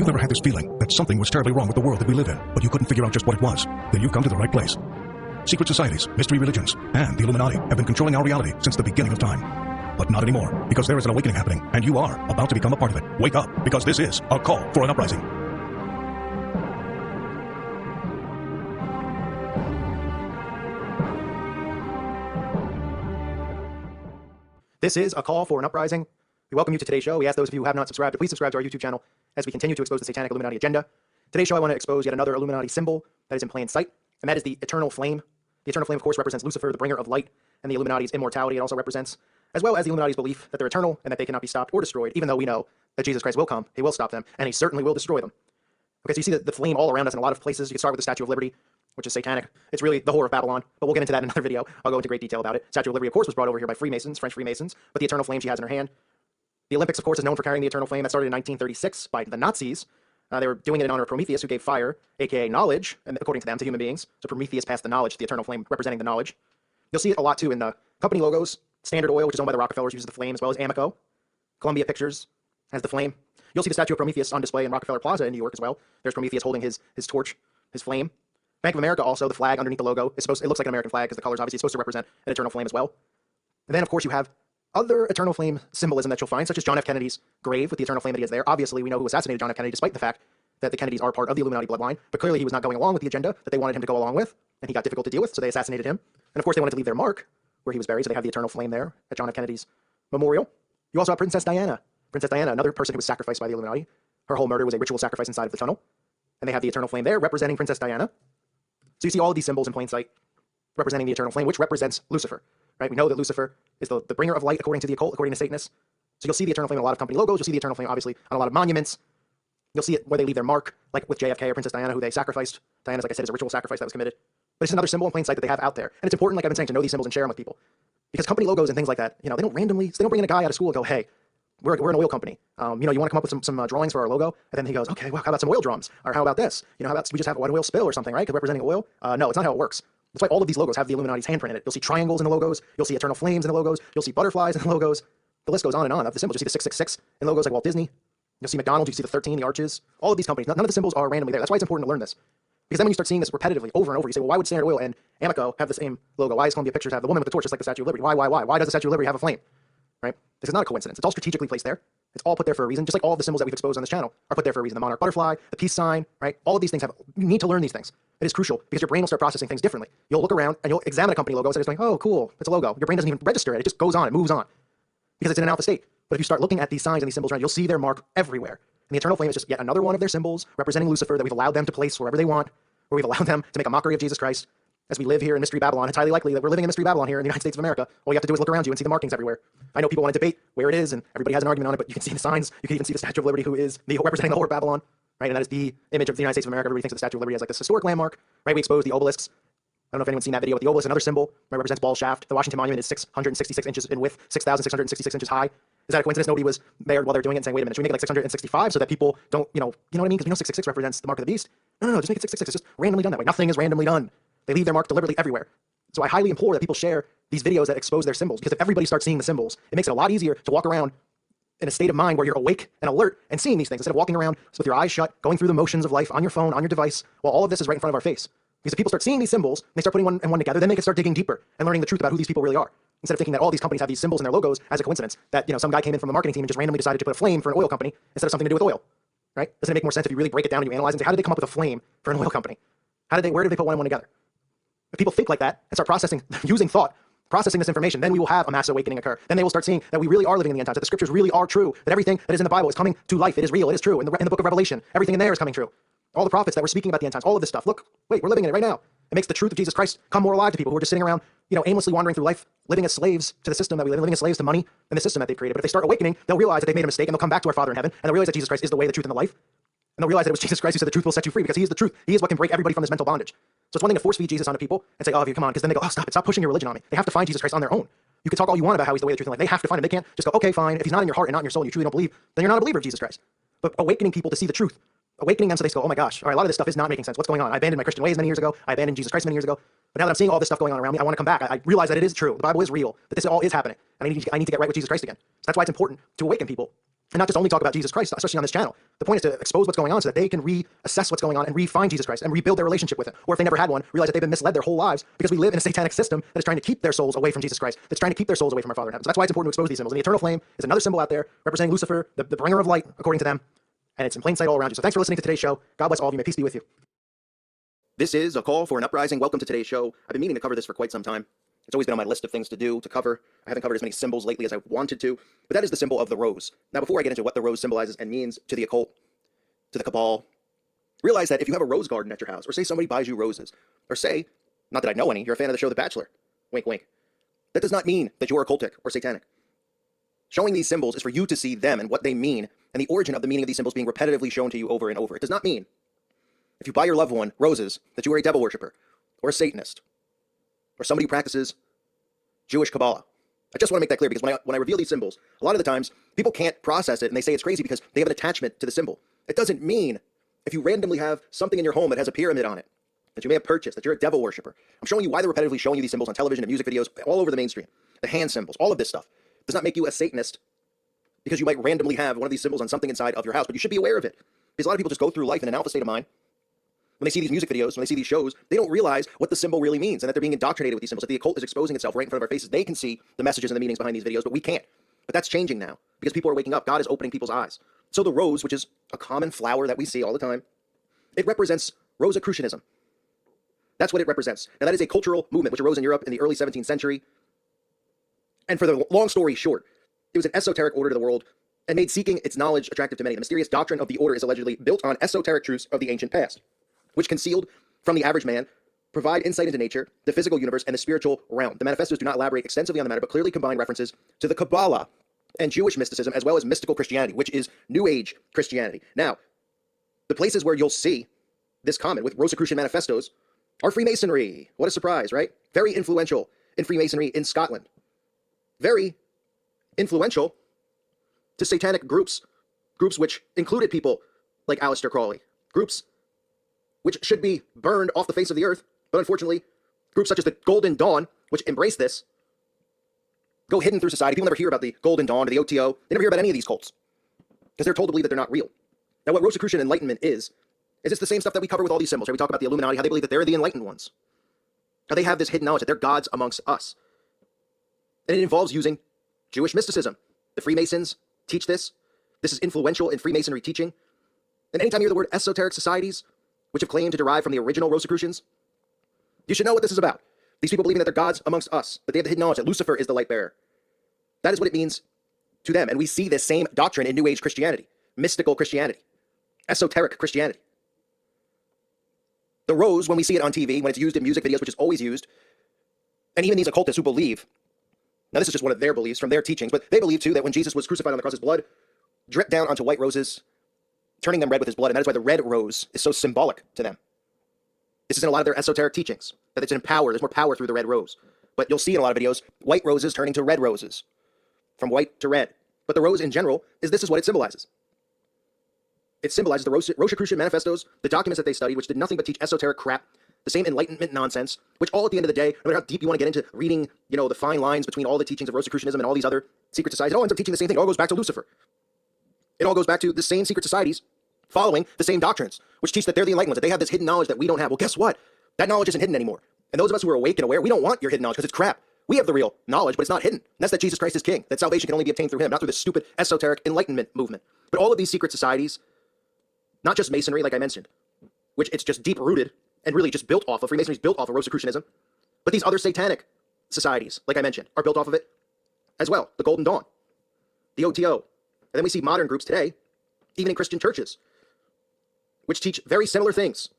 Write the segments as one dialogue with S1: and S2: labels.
S1: you've ever had this feeling that something was terribly wrong with the world that we live in, but you couldn't figure out just what it was, then you've come to the right place. Secret societies, mystery religions, and the Illuminati have been controlling our reality since the beginning of time. But not anymore, because there is an awakening happening, and you are about to become a part of it. Wake up, because this is a call for an uprising.
S2: This is a call for an uprising. We welcome you to today's show. We ask those of you who have not subscribed to please subscribe to our YouTube channel as we continue to expose the satanic Illuminati agenda. Today's show, I want to expose yet another Illuminati symbol that is in plain sight, and that is the eternal flame. The eternal flame, of course, represents Lucifer, the bringer of light, and the Illuminati's immortality it also represents, as well as the Illuminati's belief that they're eternal and that they cannot be stopped or destroyed, even though we know that Jesus Christ will come, he will stop them, and he certainly will destroy them. Okay, so you see the flame all around us in a lot of places. You can start with the Statue of Liberty, which is satanic. It's really the whore of Babylon, but we'll get into that in another video. I'll go into great detail about it. Statue of Liberty, of course, was brought over here by Freemasons, French Freemasons, but the eternal flame she has in her hand. The Olympics, of course, is known for carrying the eternal flame. That started in 1936 by the Nazis. They were doing it in honor of Prometheus, who gave fire, aka knowledge, and according to them, to human beings. So Prometheus passed the knowledge, the eternal flame representing the knowledge. You'll see it a lot, too, in the company logos. Standard Oil, which is owned by the Rockefellers, uses the flame, as well as Amoco. Columbia Pictures has the flame. You'll see the statue of Prometheus on display in Rockefeller Plaza in New York as well. There's Prometheus holding his torch, his flame. Bank of America also, the flag underneath the logo, it looks like an American flag because the colors obviously supposed to represent an eternal flame as well. And then, of course, you have other eternal flame symbolism that you'll find, such as John F. Kennedy's grave with the eternal flame that he has there. Obviously, we know who assassinated John F. Kennedy, despite the fact that the Kennedys are part of the Illuminati bloodline, but clearly he was not going along with the agenda that they wanted him to go along with, and he got difficult to deal with, so they assassinated him. And of course, they wanted to leave their mark where he was buried, so they have the eternal flame there at John F. Kennedy's memorial. You also have Princess Diana. Princess Diana, another person who was sacrificed by the Illuminati. Her whole murder was a ritual sacrifice inside of the tunnel, and they have the eternal flame there representing Princess Diana. So you see all of these symbols in plain sight representing the eternal flame, which represents Lucifer. Right? We know that Lucifer is the bringer of light according to the occult, according to Satanists. So you'll see the eternal flame in a lot of company logos. You'll see the eternal flame, obviously, on a lot of monuments. You'll see it where they leave their mark, like with JFK or Princess Diana, who they sacrificed. Diana's, like I said, is a ritual sacrifice that was committed. But it's another symbol in plain sight that they have out there. And it's important, like I've been saying, to know these symbols and share them with people. Because company logos and things like that, they don't bring in a guy out of school and go, hey, we're an oil company. You want to come up with some drawings for our logo? And then he goes, okay, well, how about some oil drums? Or how about this? How about we just have one oil spill or something, right? Because representing oil? No, it's not how it works. That's why all of these logos have the Illuminati's handprint in it. You'll see triangles in the logos. You'll see eternal flames in the logos. You'll see butterflies in the logos. The list goes on and on of the symbols. You see the 666 in logos like Walt Disney. You'll see McDonald's. You see the 13, the arches. All of these companies, none of the symbols are randomly there. That's why it's important to learn this. Because then when you start seeing this repetitively over and over, you say, well, why would Standard Oil and Amoco have the same logo? Why does Columbia Pictures have the woman with the torch just like the Statue of Liberty? Why? Why does the Statue of Liberty have a flame? Right? This is not a coincidence. It's all strategically placed there. It's all put there for a reason, just like all of the symbols that we've exposed on this channel are put there for a reason. The monarch butterfly, the peace sign, right? All of these things you need to learn these things. It is crucial because your brain will start processing things differently. You'll look around and you'll examine a company logo and it's like, oh, cool, it's a logo. Your brain doesn't even register it. It just goes on, it moves on because it's in an alpha state. But if you start looking at these signs and these symbols around, you'll see their mark everywhere. And the eternal flame is just yet another one of their symbols representing Lucifer that we've allowed them to place wherever they want, where we've allowed them to make a mockery of Jesus Christ. As we live here in Mystery Babylon, it's highly likely that we're living in Mystery Babylon here in the United States of America. All you have to do is look around you and see the markings everywhere. I know people want to debate where it is, and everybody has an argument on it, but you can see the signs. You can even see the Statue of Liberty, who is representing the whore of Babylon, right? And that is the image of the United States of America. Everybody thinks of the Statue of Liberty as like this historic landmark, right? We expose the obelisks. I don't know if anyone's seen that video, but the obelisk, another symbol, right, represents Ball Shaft. The Washington Monument is 666 inches in width, 6,666 inches high. Is that a coincidence? Nobody was there while they're doing it and saying, wait a minute, should we make it like 665 so that people don't, you know what I mean? Because we know 666 represents the mark of the beast. No, just make it 666. It's just randomly done that way. Nothing is randomly done. They leave their mark deliberately everywhere. So I highly implore that people share these videos that expose their symbols, because if everybody starts seeing the symbols, it makes it a lot easier to walk around in a state of mind where you're awake and alert and seeing these things, instead of walking around with your eyes shut, going through the motions of life on your phone, on your device, while all of this is right in front of our face. Because if people start seeing these symbols, and they start putting one and one together, then they can start digging deeper and learning the truth about who these people really are. Instead of thinking that all these companies have these symbols in their logos as a coincidence, that some guy came in from a marketing team and just randomly decided to put a flame for an oil company instead of something to do with oil, right? Doesn't it make more sense if you really break it down and you analyze and say, how did they come up with a flame for an oil company? Where did they put one and one together? If people think like that and start processing, using thought, processing this information, then we will have a mass awakening occur. Then they will start seeing that we really are living in the end times, that the scriptures really are true, that everything that is in the Bible is coming to life. It is real. It is true. In the book of Revelation, everything in there is coming true. All the prophets that were speaking about the end times, all of this stuff. Look, wait, we're living in it right now. It makes the truth of Jesus Christ come more alive to people who are just sitting around, aimlessly wandering through life, living as slaves to the system that we live in, living as slaves to money and the system that they've created. But if they start awakening, they'll realize that they've made a mistake and they'll come back to our Father in heaven, and they'll realize that Jesus Christ is the way, the truth, and the life. And they'll realize that it was Jesus Christ who said the truth will set you free, because he is the truth. He is what can break everybody from this mental bondage. So it's one thing to force feed Jesus onto people and say, oh, come on, because then they go, oh, stop it, stop pushing your religion on me. They have to find Jesus Christ on their own. You can talk all you want about how he's the way, the truth, and life. They have to find him. They can't just go, okay, fine. If he's not in your heart and not in your soul and you truly don't believe, then you're not a believer of Jesus Christ. But awakening people to see the truth, awakening them so they go, oh my gosh, all right, a lot of this stuff is not making sense. What's going on? I abandoned my Christian ways many years ago. I abandoned Jesus Christ many years ago. But now that I'm seeing all this stuff going on around me, I want to come back. I realize that it is true. The Bible is real. That this all is happening. And I need to get right with Jesus Christ again. So that's why it's important to awaken people and not just only talk about Jesus Christ, especially on this channel. The point is to expose what's going on so that they can reassess what's going on and refine Jesus Christ and rebuild their relationship with him. Or if they never had one, realize that they've been misled their whole lives because we live in a satanic system that is trying to keep their souls away from Jesus Christ, that's trying to keep their souls away from our Father in heaven. So that's why it's important to expose these symbols. And the eternal flame is another symbol out there representing Lucifer, the bringer of light, according to them. And it's in plain sight all around you. So thanks for listening to today's show. God bless all of you. May peace be with you. This is a call for an uprising. Welcome to today's show. I've been meaning to cover this for quite some time. It's always been on my list of things to do, to cover. I haven't covered as many symbols lately as I wanted to, but that is the symbol of the rose. Now, before I get into what the rose symbolizes and means to the occult, to the cabal, realize that if you have a rose garden at your house, or say somebody buys you roses, or say, not that I know any, you're a fan of the show The Bachelor, wink, wink, that does not mean that you're occultic or satanic. Showing these symbols is for you to see them and what they mean, and the origin of the meaning of these symbols being repetitively shown to you over and over. It does not mean, if you buy your loved one roses, that you are a devil worshiper, or a Satanist, or somebody who practices Jewish Kabbalah. I just want to make that clear because when I reveal these symbols, a lot of the times people can't process it and they say it's crazy because they have an attachment to the symbol. It doesn't mean if you randomly have something in your home that has a pyramid on it that you may have purchased, that you're a devil worshiper. I'm showing you why they're repetitively showing you these symbols on television and music videos all over the mainstream. The hand symbols, all of this stuff does not make you a Satanist because you might randomly have one of these symbols on something inside of your house, but you should be aware of it. Because a lot of people just go through life in an alpha state of mind. When they see these music videos, when they see these shows, they don't realize what the symbol really means and that they're being indoctrinated with these symbols. That the occult is exposing itself right in front of our faces. They can see the messages and the meanings behind these videos, but we can't. But that's changing now because people are waking up. God is opening people's eyes. So the rose, which is a common flower that we see all the time, it represents Rosicrucianism. That's what it represents. Now that is a cultural movement which arose in Europe in the early 17th century. And for the long story short, it was an esoteric order to the world and made seeking its knowledge attractive to many. The mysterious doctrine of the order is allegedly built on esoteric truths of the ancient past, which concealed from the average man, provide insight into nature, the physical universe, and the spiritual realm. The manifestos do not elaborate extensively on the matter, but clearly combine references to the Kabbalah and Jewish mysticism, as well as mystical Christianity, which is New Age Christianity. Now, the places where you'll see this common with Rosicrucian manifestos are Freemasonry. What a surprise, right? Very influential in Freemasonry in Scotland. Very influential to satanic groups which included people like Aleister Crowley, groups which should be burned off the face of the earth, but unfortunately, groups such as the Golden Dawn, which embrace this, go hidden through society. People never hear about the Golden Dawn or the OTO. They never hear about any of these cults because they're told to believe that they're not real. Now, what Rosicrucian enlightenment is it's the same stuff that we cover with all these symbols, right? We talk about the Illuminati, how they believe that they're the enlightened ones. How they have this hidden knowledge that they're gods amongst us. And it involves using Jewish mysticism. The Freemasons teach this. This is influential in Freemasonry teaching. And anytime you hear the word esoteric societies, which have claimed to derive from the original Rosicrucians, you should know what this is about. These people believing that they're gods amongst us, that they have the hidden knowledge that Lucifer is the light bearer. That is what it means to them. And we see this same doctrine in New Age Christianity, mystical Christianity, esoteric Christianity. The rose, when we see it on TV, when it's used in music videos, which is always used, and even these occultists who believe, now this is just one of their beliefs from their teachings, but they believe too that when Jesus was crucified on the cross, his blood dripped down onto white roses, turning them red with his blood, and that is why the red rose is so symbolic to them. This is in a lot of their esoteric teachings, that it's in power, there's more power through the red rose. But you'll see in a lot of videos, white roses turning to red roses, from white to red. But the rose in general, this is what it symbolizes. It symbolizes the Rosicrucian manifestos, the documents that they studied, which did nothing but teach esoteric crap, the same enlightenment nonsense, which all at the end of the day, no matter how deep you want to get into reading, the fine lines between all the teachings of Rosicrucianism and all these other secret societies, it all ends up teaching the same thing. It all goes back to Lucifer. It all goes back to the same secret societies following the same doctrines, which teach that they're the enlightened ones, that they have this hidden knowledge that we don't have. Well, guess what? That knowledge isn't hidden anymore. And those of us who are awake and aware, we don't want your hidden knowledge because it's crap. We have the real knowledge, but it's not hidden. And that's that Jesus Christ is king, that salvation can only be obtained through him, not through this stupid esoteric enlightenment movement. But all of these secret societies, not just Masonry, like I mentioned, which it's just deep-rooted and really just built off of, Freemasonry is built off of Rosicrucianism, but these other satanic societies, like I mentioned, are built off of it as well. The Golden Dawn, the OTO. And then we see modern groups today, even in Christian churches, which teach very similar things.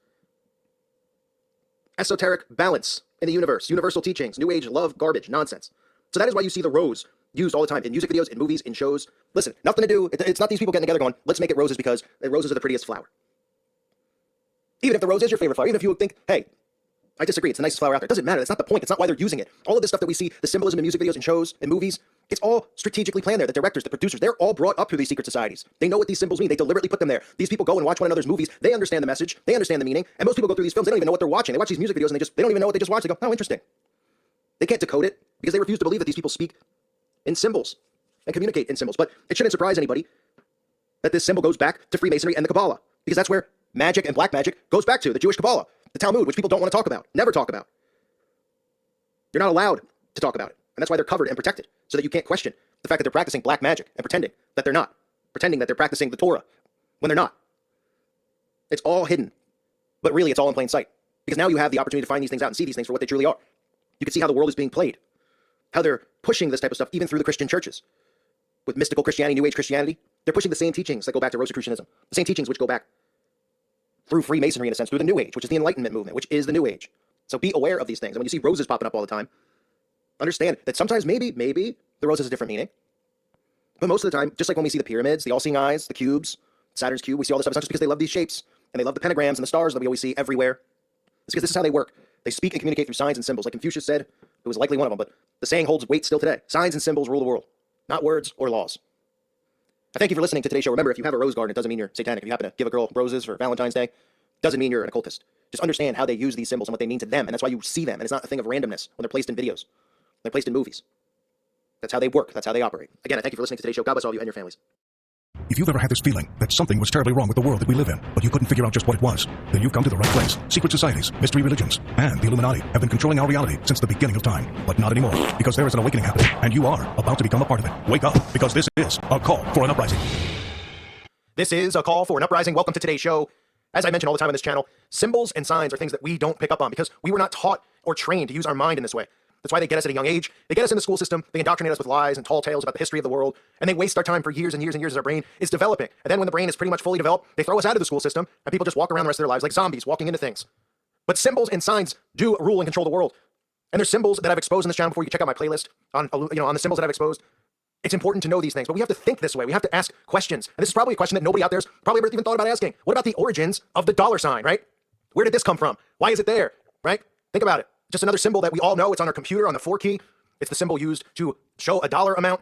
S2: Esoteric balance in the universe, universal teachings, New Age love, garbage, nonsense. So that is why you see the rose used all the time in music videos, in movies, in shows. Listen, nothing to do, it's not these people getting together going, let's make it roses because the roses are the prettiest flower. Even if the rose is your favorite flower, even if you think, hey, I disagree, it's the nicest flower out there. It doesn't matter, that's not the point, it's not why they're using it. All of this stuff that we see, the symbolism in music videos and shows and movies, it's all strategically planned there. The directors, the producers, they're all brought up through these secret societies. They know what these symbols mean, they deliberately put them there. These people go and watch one another's movies, they understand the message, they understand the meaning, and most people go through these films, they don't even know what they're watching. They watch these music videos and they don't even know what they just watched. They go, oh, interesting. They can't decode it because they refuse to believe that these people speak in symbols and communicate in symbols. But it shouldn't surprise anybody that this symbol goes back to Freemasonry and the Kabbalah, because that's where magic and black magic goes back to, the Jewish Kabbalah, the Talmud, which people don't want to talk about, never talk about. You're not allowed to talk about it, and that's why they're covered and protected, so that you can't question the fact that they're practicing black magic and pretending that they're not, pretending that they're practicing the Torah when they're not. It's all hidden, but really it's all in plain sight, because now you have the opportunity to find these things out and see these things for what they truly are. You can see how the world is being played, how they're pushing this type of stuff even through the Christian churches. With mystical Christianity, New Age Christianity, they're pushing the same teachings that go back to Rosicrucianism, the same teachings which go back through Freemasonry in a sense, through the New Age, which is the Enlightenment movement, which is the New Age. So be aware of these things. And when you see roses popping up all the time, understand that sometimes maybe the rose has a different meaning. But most of the time, just like when we see the pyramids, the all-seeing eyes, the cubes, Saturn's cube, we see all this stuff. It's not just because they love these shapes, and they love the pentagrams and the stars that we always see everywhere. It's because this is how they work. They speak and communicate through signs and symbols. Like Confucius said, it was likely one of them, but the saying holds weight still today. Signs and symbols rule the world, not words or laws. I thank you for listening to today's show. Remember, if you have a rose garden, it doesn't mean you're satanic. If you happen to give a girl roses for Valentine's Day, doesn't mean you're an occultist. Just understand how they use these symbols and what they mean to them, and that's why you see them, and it's not a thing of randomness when they're placed in videos. They're placed in movies. That's how they work. That's how they operate. Again, I thank you for listening to today's show. God bless all of you and your families.
S1: If you've ever had this feeling that something was terribly wrong with the world that we live in, but you couldn't figure out just what it was, then you've come to the right place. Secret societies, mystery religions, and the Illuminati have been controlling our reality since the beginning of time. But not anymore, because there is an awakening happening, and you are about to become a part of it. Wake up, because this is a call for an uprising.
S2: This is a call for an uprising. Welcome to today's show. As I mention all the time on this channel, symbols and signs are things that we don't pick up on because we were not taught or trained to use our mind in this way. That's why they get us at a young age. They get us in the school system. They indoctrinate us with lies and tall tales about the history of the world. And they waste our time for years and years and years as our brain is developing. And then when the brain is pretty much fully developed, they throw us out of the school system and people just walk around the rest of their lives like zombies walking into things. But symbols and signs do rule and control the world. And there's symbols that I've exposed in this channel before. You can check out my playlist on the symbols that I've exposed. It's important to know these things, but we have to think this way. We have to ask questions. And this is probably a question that nobody out there's probably ever even thought about asking. What about the origins of the dollar sign, right? Where did this come from? Why is it there, right? Think about it. Just another symbol that we all know. It's on our computer on the 4 key. It's the symbol used to show a dollar amount.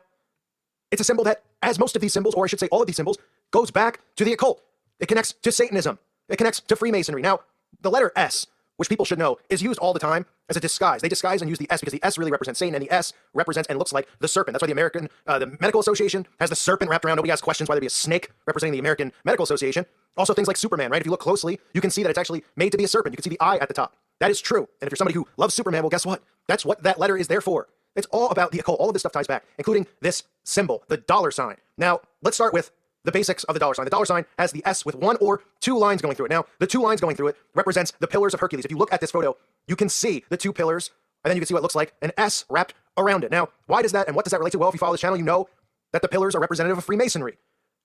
S2: It's a symbol that, as most of these symbols, or I should say all of these symbols, goes back to the occult. It connects to Satanism. It connects to Freemasonry. Now, the letter S, which people should know, is used all the time as a disguise. They disguise and use the S because the S really represents Satan, and the S represents and looks like the serpent. That's why the Medical Association has the serpent wrapped around. Nobody asks questions why there'd be a snake representing the American Medical Association. Also, things like Superman, right? If you look closely, you can see that it's actually made to be a serpent. You can see the eye at the top. That is true. And if you're somebody who loves Superman, well, guess what? That's what that letter is there for. It's all about the occult. All of this stuff ties back, including this symbol, the dollar sign. Now, let's start with the basics of the dollar sign. The dollar sign has the S with 1 or 2 lines going through it. Now, the 2 lines going through it represents the pillars of Hercules. If you look at this photo, you can see the 2 pillars, and then you can see what it looks like an S wrapped around it. Now, why does that, and what does that relate to? Well, if you follow this channel, you know that the pillars are representative of Freemasonry.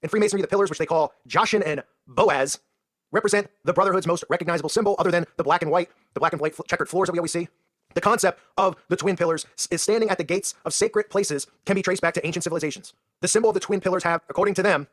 S2: In Freemasonry, the pillars, which they call Jachin and Boaz, represent the Brotherhood's most recognizable symbol, other than the black and white checkered floors that we always see. The concept of the twin pillars is standing at the gates of sacred places can be traced back to ancient civilizations. The symbol of the twin pillars have, according to them,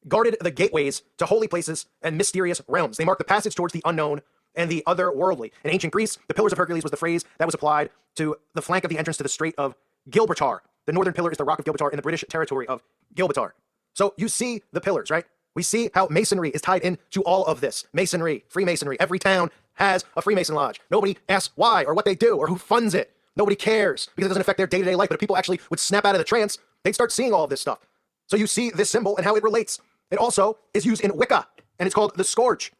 S2: guarded the gateways to holy places and mysterious realms. They mark the passage towards the unknown and the otherworldly. In ancient Greece, the Pillars of Hercules was the phrase that was applied to the flank of the entrance to the Strait of Gibraltar. The northern pillar is the Rock of Gibraltar in the British territory of Gibraltar. So you see the pillars, right? We see how Masonry is tied into all of this. Masonry, Freemasonry, every town has a Freemason lodge. Nobody asks why or what they do or who funds it. Nobody cares because it doesn't affect their day-to-day life. But if people actually would snap out of the trance, they'd start seeing all of this stuff. So you see this symbol and how it relates. It also is used in Wicca, and it's called the scourge.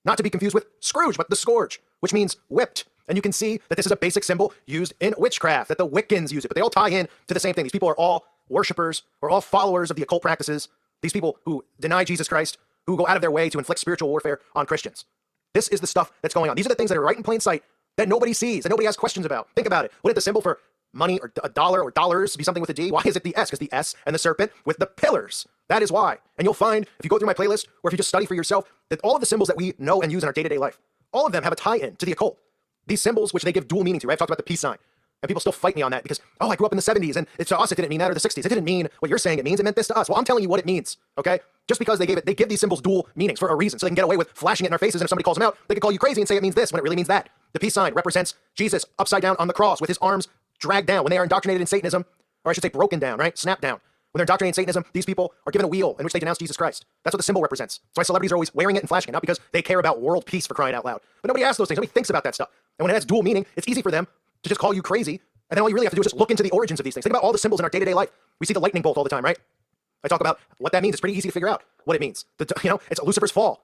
S2: Not to be confused with Scrooge, but the scourge, which means whipped. And you can see that this is a basic symbol used in witchcraft, that the Wiccans use it, but they all tie in to the same thing. These people are all worshipers or all followers of the occult practices. These people who deny Jesus Christ, who go out of their way to inflict spiritual warfare on Christians. This is the stuff that's going on. These are the things that are right in plain sight that nobody sees, that nobody has questions about. Think about it. Wouldn't the symbol for money or a dollar or dollars be something with a D? Why is it the S? Because the S and the serpent with the pillars. That is why. And you'll find, if you go through my playlist, or if you just study for yourself, that all of the symbols that we know and use in our day-to-day life, all of them have a tie-in to the occult. These symbols, which they give dual meaning to, right? I've talked about the peace sign. And people still fight me on that because, oh, I grew up in the 70s, and to us it didn't mean that, or the 60s. It didn't mean what you're saying it means. It meant this to us. Well, I'm telling you what it means, okay? Just because they give these symbols dual meanings for a reason, so they can get away with flashing it in our faces, and if somebody calls them out, they can call you crazy and say it means this when it really means that. The peace sign represents Jesus upside down on the cross with his arms dragged down. When they are indoctrinated in Satanism, or I should say broken down, right? Snapped down. When they're indoctrinated in Satanism, these people are given a wheel in which they denounce Jesus Christ. That's what the symbol represents. That's why celebrities are always wearing it and flashing it, not because they care about world peace, for crying out loud. But nobody asks those things. Nobody thinks about that stuff. And when it has dual meaning, it's easy for them to just call you crazy. And then all you really have to do is just look into the origins of these things. Think about all the symbols in our day-to-day life. We see the lightning bolt all the time, right? I talk about what that means. It's pretty easy to figure out what it means. It's Lucifer's fall.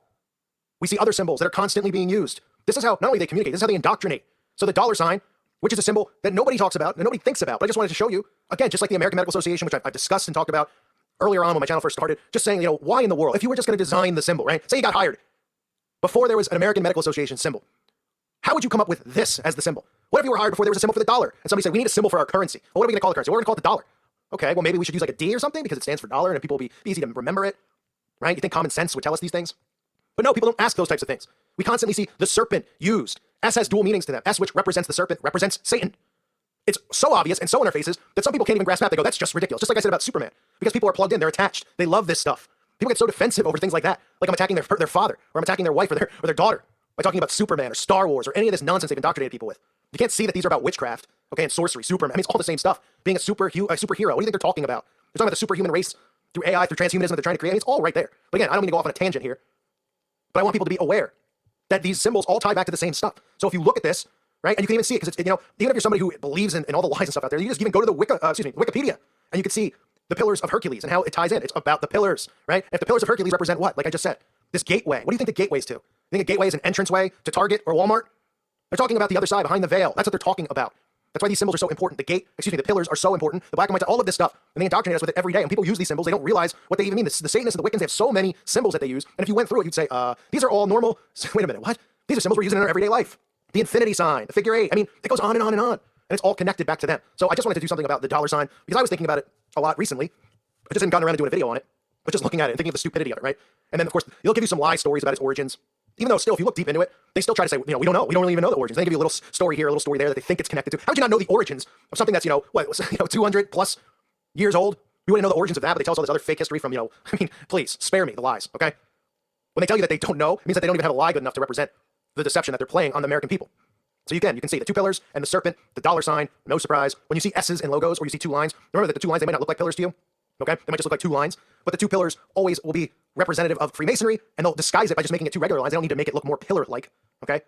S2: We see other symbols that are constantly being used. This is how not only they communicate, this is how they indoctrinate. So the dollar sign, which is a symbol that nobody talks about, and nobody thinks about, but I just wanted to show you, again, just like the American Medical Association, which I've discussed and talked about earlier on when my channel first started, just saying, why in the world, if you were just going to design the symbol, right? Say you got hired before there was an American Medical Association symbol. How would you come up with this as the symbol? What if you were hired before there was a symbol for the dollar? And somebody said, we need a symbol for our currency. Well, what are we going to call the currency? Well, we're going to call it the dollar. Okay, well, maybe we should use like a D or something because it stands for dollar and people will be easy to remember it, right? You think common sense would tell us these things? But no, people don't ask those types of things. We constantly see the serpent used. S has dual meanings to them. S, which represents the serpent, represents Satan. It's so obvious and so in our faces that some people can't even grasp that. They go, that's just ridiculous. Just like I said about Superman. Because people are plugged in, they're attached. They love this stuff. People get so defensive over things like that. Like I'm attacking their father, or I'm attacking their wife or their daughter by talking about Superman or Star Wars or any of this nonsense they've indoctrinated people with. You can't see that these are about witchcraft, okay, and sorcery, Superman. I mean, it's all the same stuff. Being a superhero. What do you think they're talking about? They're talking about the superhuman race through AI, through transhumanism that they're trying to create. I mean, it's all right there. But again, I don't mean to go off on a tangent here. But I want people to be aware that these symbols all tie back to the same stuff. So if you look at this, right, and you can even see it, because it's, even if you're somebody who believes in all the lies and stuff out there, you just even go to the Wikipedia, and you can see the pillars of Hercules and how it ties in. It's about the pillars, right? If the pillars of Hercules represent what? Like I just said, this gateway. What do you think the gateway's to? You think a gateway is an entranceway to Target or Walmart? They're talking about the other side, behind the veil. That's what they're talking about. That's why these symbols are so important. The pillars are so important. The black and white, all of this stuff. And they indoctrinate us with it every day. And people use these symbols. They don't realize what they even mean. The Satanists and the Wiccans, they have so many symbols that they use. And if you went through it, you'd say, these are all normal. Wait a minute, what? These are symbols we're using in our everyday life. The infinity sign, the figure 8. I mean, it goes on and on and on. And it's all connected back to them. So I just wanted to do something about the dollar sign because I was thinking about it a lot recently. I just hadn't gotten around to doing a video on it. But just looking at it and thinking of the stupidity of it, right? And then, of course, they'll give you some lie stories about its origins. Even though still, if you look deep into it, they still try to say, we don't know. We don't really even know the origins. They give you a little story here, a little story there that they think it's connected to. How would you not know the origins of something that's, 200 plus years old? You wouldn't know the origins of that, but they tell us all this other fake history from, please, spare me the lies, okay? When they tell you that they don't know, it means that they don't even have a lie good enough to represent the deception that they're playing on the American people. So you can see the two pillars and the serpent, the dollar sign, no surprise. When you see S's in logos or you see two lines, remember that the two lines, they might not look like pillars to you, okay? They might just look like two lines, but the two pillars always will be representative of Freemasonry, and they'll disguise it by just making it two regular lines. They don't need to make it look more pillar-like, okay?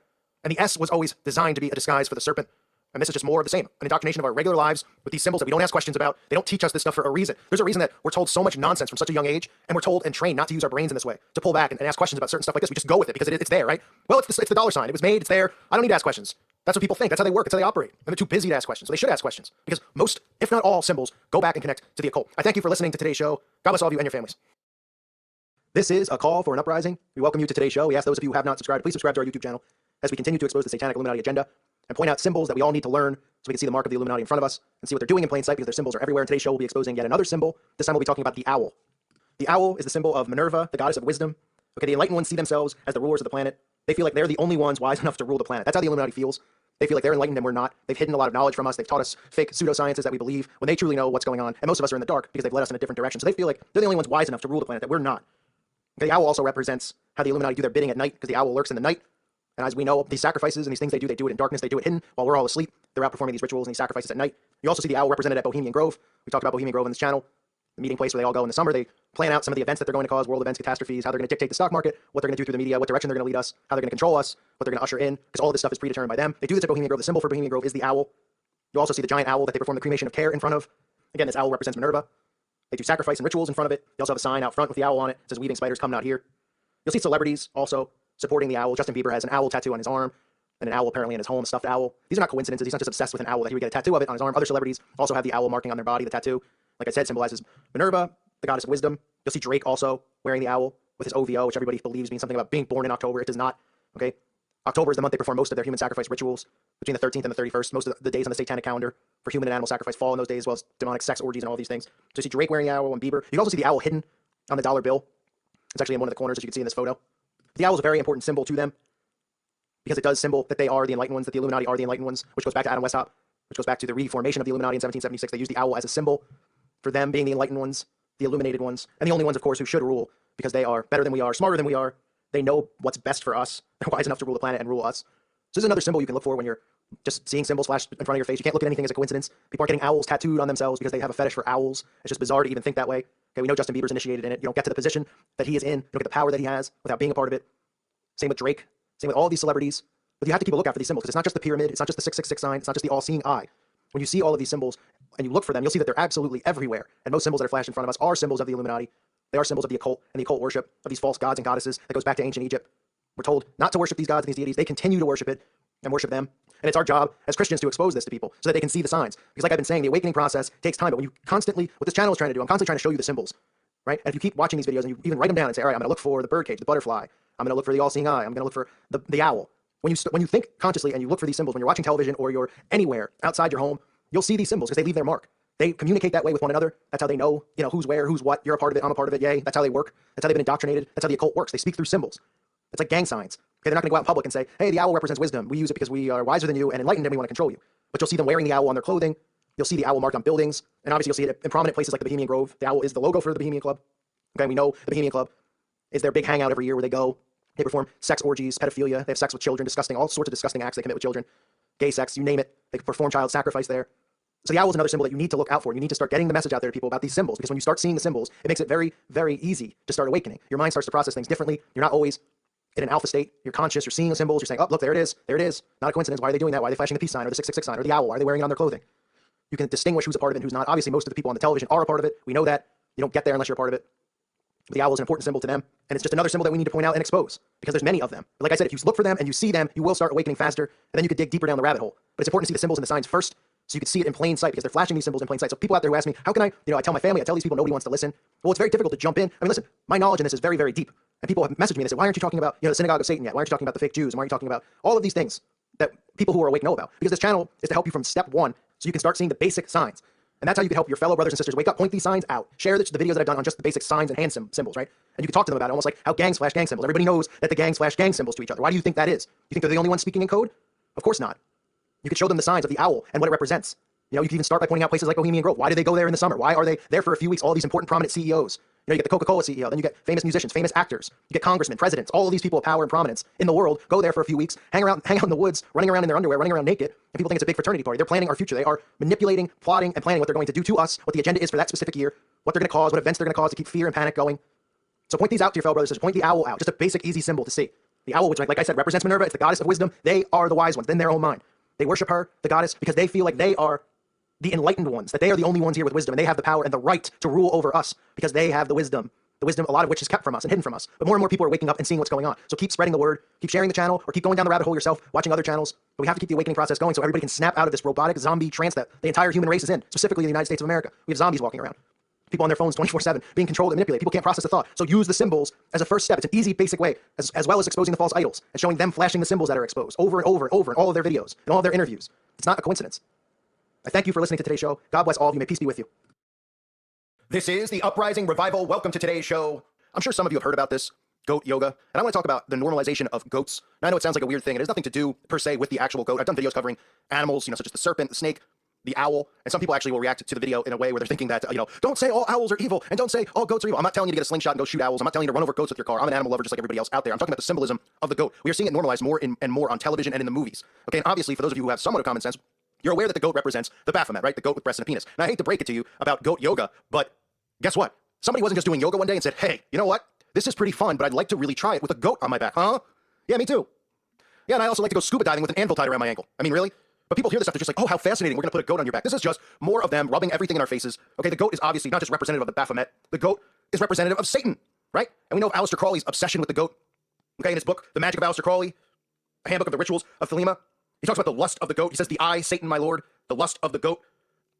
S2: And the S was always designed to be a disguise for the serpent, and this is just more of the same. An indoctrination of our regular lives with these symbols that we don't ask questions about. They don't teach us this stuff for a reason. There's a reason that we're told so much nonsense from such a young age, and we're told and trained not to use our brains in this way, to pull back and ask questions about certain stuff like this. We just go with it because it's there, right? Well, it's the dollar sign. It was made, it's there. I don't need to ask questions. That's what people think. That's how they work. That's how they operate. And they're too busy to ask questions. So they should ask questions because most, if not all, symbols go back and connect to the occult. I thank you for listening to today's show. God bless all of you and your families. This is a call for an uprising. We welcome you to today's show. We ask those of you who have not subscribed, please subscribe to our YouTube channel as we continue to expose the satanic Illuminati agenda and point out symbols that we all need to learn so we can see the mark of the Illuminati in front of us and see what they're doing in plain sight because their symbols are everywhere. In today's show, we'll be exposing yet another symbol. This time we'll be talking about the owl. The owl is the symbol of Minerva, the goddess of wisdom. Okay, the enlightened ones see themselves as the rulers of the planet. They feel like they're the only ones wise enough to rule the planet. That's how the Illuminati feels. They feel like they're enlightened and we're not. They've hidden a lot of knowledge from us. They've taught us fake pseudosciences that we believe when they truly know what's going on. And most of us are in the dark because they've led us in a different direction. So they feel like they're the only ones wise enough to rule the planet that we're not. Okay, the owl also represents how the Illuminati do their bidding at night because the owl lurks in the night. And as we know, these sacrifices and these things they do it in darkness, they do it hidden while we're all asleep. They're out performing these rituals and these sacrifices at night. You also see the owl represented at Bohemian Grove. We talked about Bohemian Grove in this channel, the meeting place where they all go in the summer. They plan out some of the events that they're going to cause, world events, catastrophes, how they're going to dictate the stock market, what they're going to do through the media, what direction they're going to lead us, how they're going to control us, what they're going to usher in, because all of this stuff is predetermined by them. They do this at Bohemian Grove. The symbol for Bohemian Grove is the owl. You also see the giant owl that they perform the cremation of care in front of. Again, this owl represents Minerva. They do sacrifice and rituals in front of it. They also have a sign out front with the owl on it. It says, "Weaving spiders come not here." You'll see celebrities also supporting the owl. Justin Bieber has an owl tattoo on his arm, and an owl apparently in his home, a stuffed owl. These are not coincidences. He's not just obsessed with an owl that he would get a tattoo of it on his arm. Other celebrities also have the owl marking on their body. The tattoo, like I said, symbolizes Minerva, the goddess of wisdom. You'll see Drake also wearing the owl with his OVO, which everybody believes means something about being born in October. It does not, okay? October is the month they perform most of their human sacrifice rituals. Between the 13th and the 31st, most of the days on the satanic calendar for human and animal sacrifice fall in those days, as well as demonic sex orgies and all these things. So you see Drake wearing the owl and Bieber. You can also see the owl hidden on the dollar bill. It's actually in one of the corners, as you can see in this photo. The owl is a very important symbol to them because it does symbol that they are the enlightened ones, that the Illuminati are the enlightened ones, which goes back to Adam Weishaupt, which goes back to the reformation of the Illuminati in 1776. They used the owl as a symbol for them being the enlightened ones, the illuminated ones, and the only ones, of course, who should rule because they are better than we are, smarter than we are. They know what's best for us. They're wise enough to rule the planet and rule us. So this is another symbol you can look for when you're just seeing symbols flash in front of your face. You can't look at anything as a coincidence. People aren't getting owls tattooed on themselves because they have a fetish for owls. It's just bizarre to even think that way. Okay, we know Justin Bieber's initiated in it. You don't get to the position that he is in. You don't get the power that he has without being a part of it. Same with Drake. Same with all these celebrities. But you have to keep a lookout for these symbols because it's not just the pyramid. It's not just the 666 sign. It's not just the all-seeing eye. When you see all of these symbols and you look for them, you'll see that they're absolutely everywhere. And most symbols that are flashed in front of us are symbols of the Illuminati. They are symbols of the occult and the occult worship of these false gods and goddesses that goes back to ancient Egypt. We're told not to worship these gods and these deities. They continue to worship it and worship them. And it's our job as Christians to expose this to people so that they can see the signs. Because like I've been saying, the awakening process takes time. But when you constantly, what this channel is trying to do, I'm constantly trying to show you the symbols, right? And if you keep watching these videos and you even write them down and say, all right, I'm going to look for the birdcage, the butterfly. I'm going to look for the all-seeing eye. I'm going to look for the owl. When you think consciously and you look for these symbols, when you're watching television or you're anywhere outside your home, you'll see these symbols because they leave their mark. They communicate that way with one another. That's how they know, who's where, who's what. You're a part of it, I'm a part of it, yay. That's how they work. That's how they've been indoctrinated. That's how the occult works. They speak through symbols. It's like gang signs. Okay, they're not going to go out in public and say, hey, the owl represents wisdom. We use it because we are wiser than you and enlightened and we want to control you. But you'll see them wearing the owl on their clothing. You'll see the owl marked on buildings. And obviously you'll see it in prominent places like the Bohemian Grove. The owl is the logo for the Bohemian Club. Okay, we know the Bohemian Club is their big hangout every year where they go. They perform sex orgies, pedophilia. They have sex with children, all sorts of disgusting acts they commit with children. Gay sex, you name it. They perform child sacrifice there. So the owl is another symbol that you need to look out for. You need to start getting the message out there to people about these symbols, because when you start seeing the symbols, it makes it very, very easy to start awakening. Your mind starts to process things differently. You're not always in an alpha state. You're conscious. You're seeing the symbols. You're saying, oh, look, there it is. There it is. Not a coincidence. Why are they doing that? Why are they flashing the peace sign or the 666 sign or the owl? Why are they wearing it on their clothing? You can distinguish who's a part of it and who's not. Obviously, most of the people on the television are a part of it. We know that. You don't get there unless you're a part of it. The owl is an important symbol to them, and it's just another symbol that we need to point out and expose, because there's many of them. But like I said, if you look for them and you see them, you will start awakening faster, and then you could dig deeper down the rabbit hole. But it's important to see the symbols and the signs first, so you can see it in plain sight, because they're flashing these symbols in plain sight. So people out there who ask me, how can I tell my family, I tell these people, nobody wants to listen. Well, it's very difficult to jump in. I mean, listen, my knowledge in this is very, very deep. And people have messaged me and they say, why aren't you talking about, the synagogue of Satan yet? Why aren't you talking about the fake Jews? And why aren't you talking about all of these things that people who are awake know about? Because this channel is to help you from step one, so you can start seeing the basic signs. And that's how you can help your fellow brothers and sisters wake up, point these signs out. Share the videos that I've done on just the basic signs and hand symbols, right? And you can talk to them about it, almost like how gangs flash gang symbols. Everybody knows that the gangs flash gang symbols to each other. Why do you think that is? You think they're the only ones speaking in code? Of course not. You could show them the signs of the owl and what it represents. You can even start by pointing out places like Bohemian Grove. Why do they go there in the summer? Why are they there for a few weeks? All these important prominent CEOs. You get the Coca-Cola CEO, then you get famous musicians, famous actors, you get congressmen, presidents, all of these people of power and prominence in the world go there for a few weeks, hang out in the woods, running around in their underwear, running around naked, and people think it's a big fraternity party. They're planning our future. They are manipulating, plotting, and planning what they're going to do to us, what the agenda is for that specific year, what they're going to cause, what events they're going to cause to keep fear and panic going. So point these out to your fellow brothers. Point the owl out. Just a basic, easy symbol to see. The owl, which, like I said, represents Minerva. It's the goddess of wisdom. They are the wise ones in their own mind. They worship her, the goddess, because they feel like they are the enlightened ones, that they are the only ones here with wisdom, and they have the power and the right to rule over us because they have the wisdom, a lot of which is kept from us and hidden from us. But more and more people are waking up and seeing what's going on. So keep spreading the word, keep sharing the channel, or keep going down the rabbit hole yourself, watching other channels. But we have to keep the awakening process going so everybody can snap out of this robotic zombie trance that the entire human race is in, specifically in the United States of America. We have zombies walking around. People on their phones 24/7, being controlled and manipulated. People can't process a thought. So use the symbols as a first step. It's an easy, basic way, as well as exposing the false idols and showing them flashing the symbols that are exposed over and over and over in all of their videos and all of their interviews. It's not a coincidence. I thank you for listening to today's show. God bless all of you. May peace be with you. This is the Uprising Revival. Welcome to today's show. I'm sure some of you have heard about this, goat yoga, and I want to talk about the normalization of goats. Now, I know it sounds like a weird thing. It has nothing to do, per se, with the actual goat. I've done videos covering animals, such as the serpent, the snake, the owl, and some people actually will react to the video in a way where they're thinking that, don't say all owls are evil, and don't say all goats are evil. I'm not telling you to get a slingshot and go shoot owls. I'm not telling you to run over goats with your car. I'm an animal lover just like everybody else out there. I'm talking about the symbolism of the goat. We are seeing it normalized more and more on television and in the movies. Okay, and obviously, for those of you who have somewhat of common sense, you're aware that the goat represents the Baphomet, right? The goat with breasts and a penis. Now, I hate to break it to you about goat yoga, but guess what? Somebody wasn't just doing yoga one day and said, hey, you know what? This is pretty fun, but I'd like to really try it with a goat on my back, huh? Yeah, me too. Yeah, and I also like to go scuba diving with an anvil tied around my ankle. I mean, really? But people hear this stuff, they're just like, oh, how fascinating, we're going to put a goat on your back. This is just more of them rubbing everything in our faces. Okay, the goat is obviously not just representative of the Baphomet. The goat is representative of Satan, right? And we know of Aleister Crowley's obsession with the goat. Okay, in his book, The Magic of Aleister Crowley, A Handbook of the Rituals of Thelema, he talks about the lust of the goat. He says, the eye, Satan, my lord, the lust of the goat.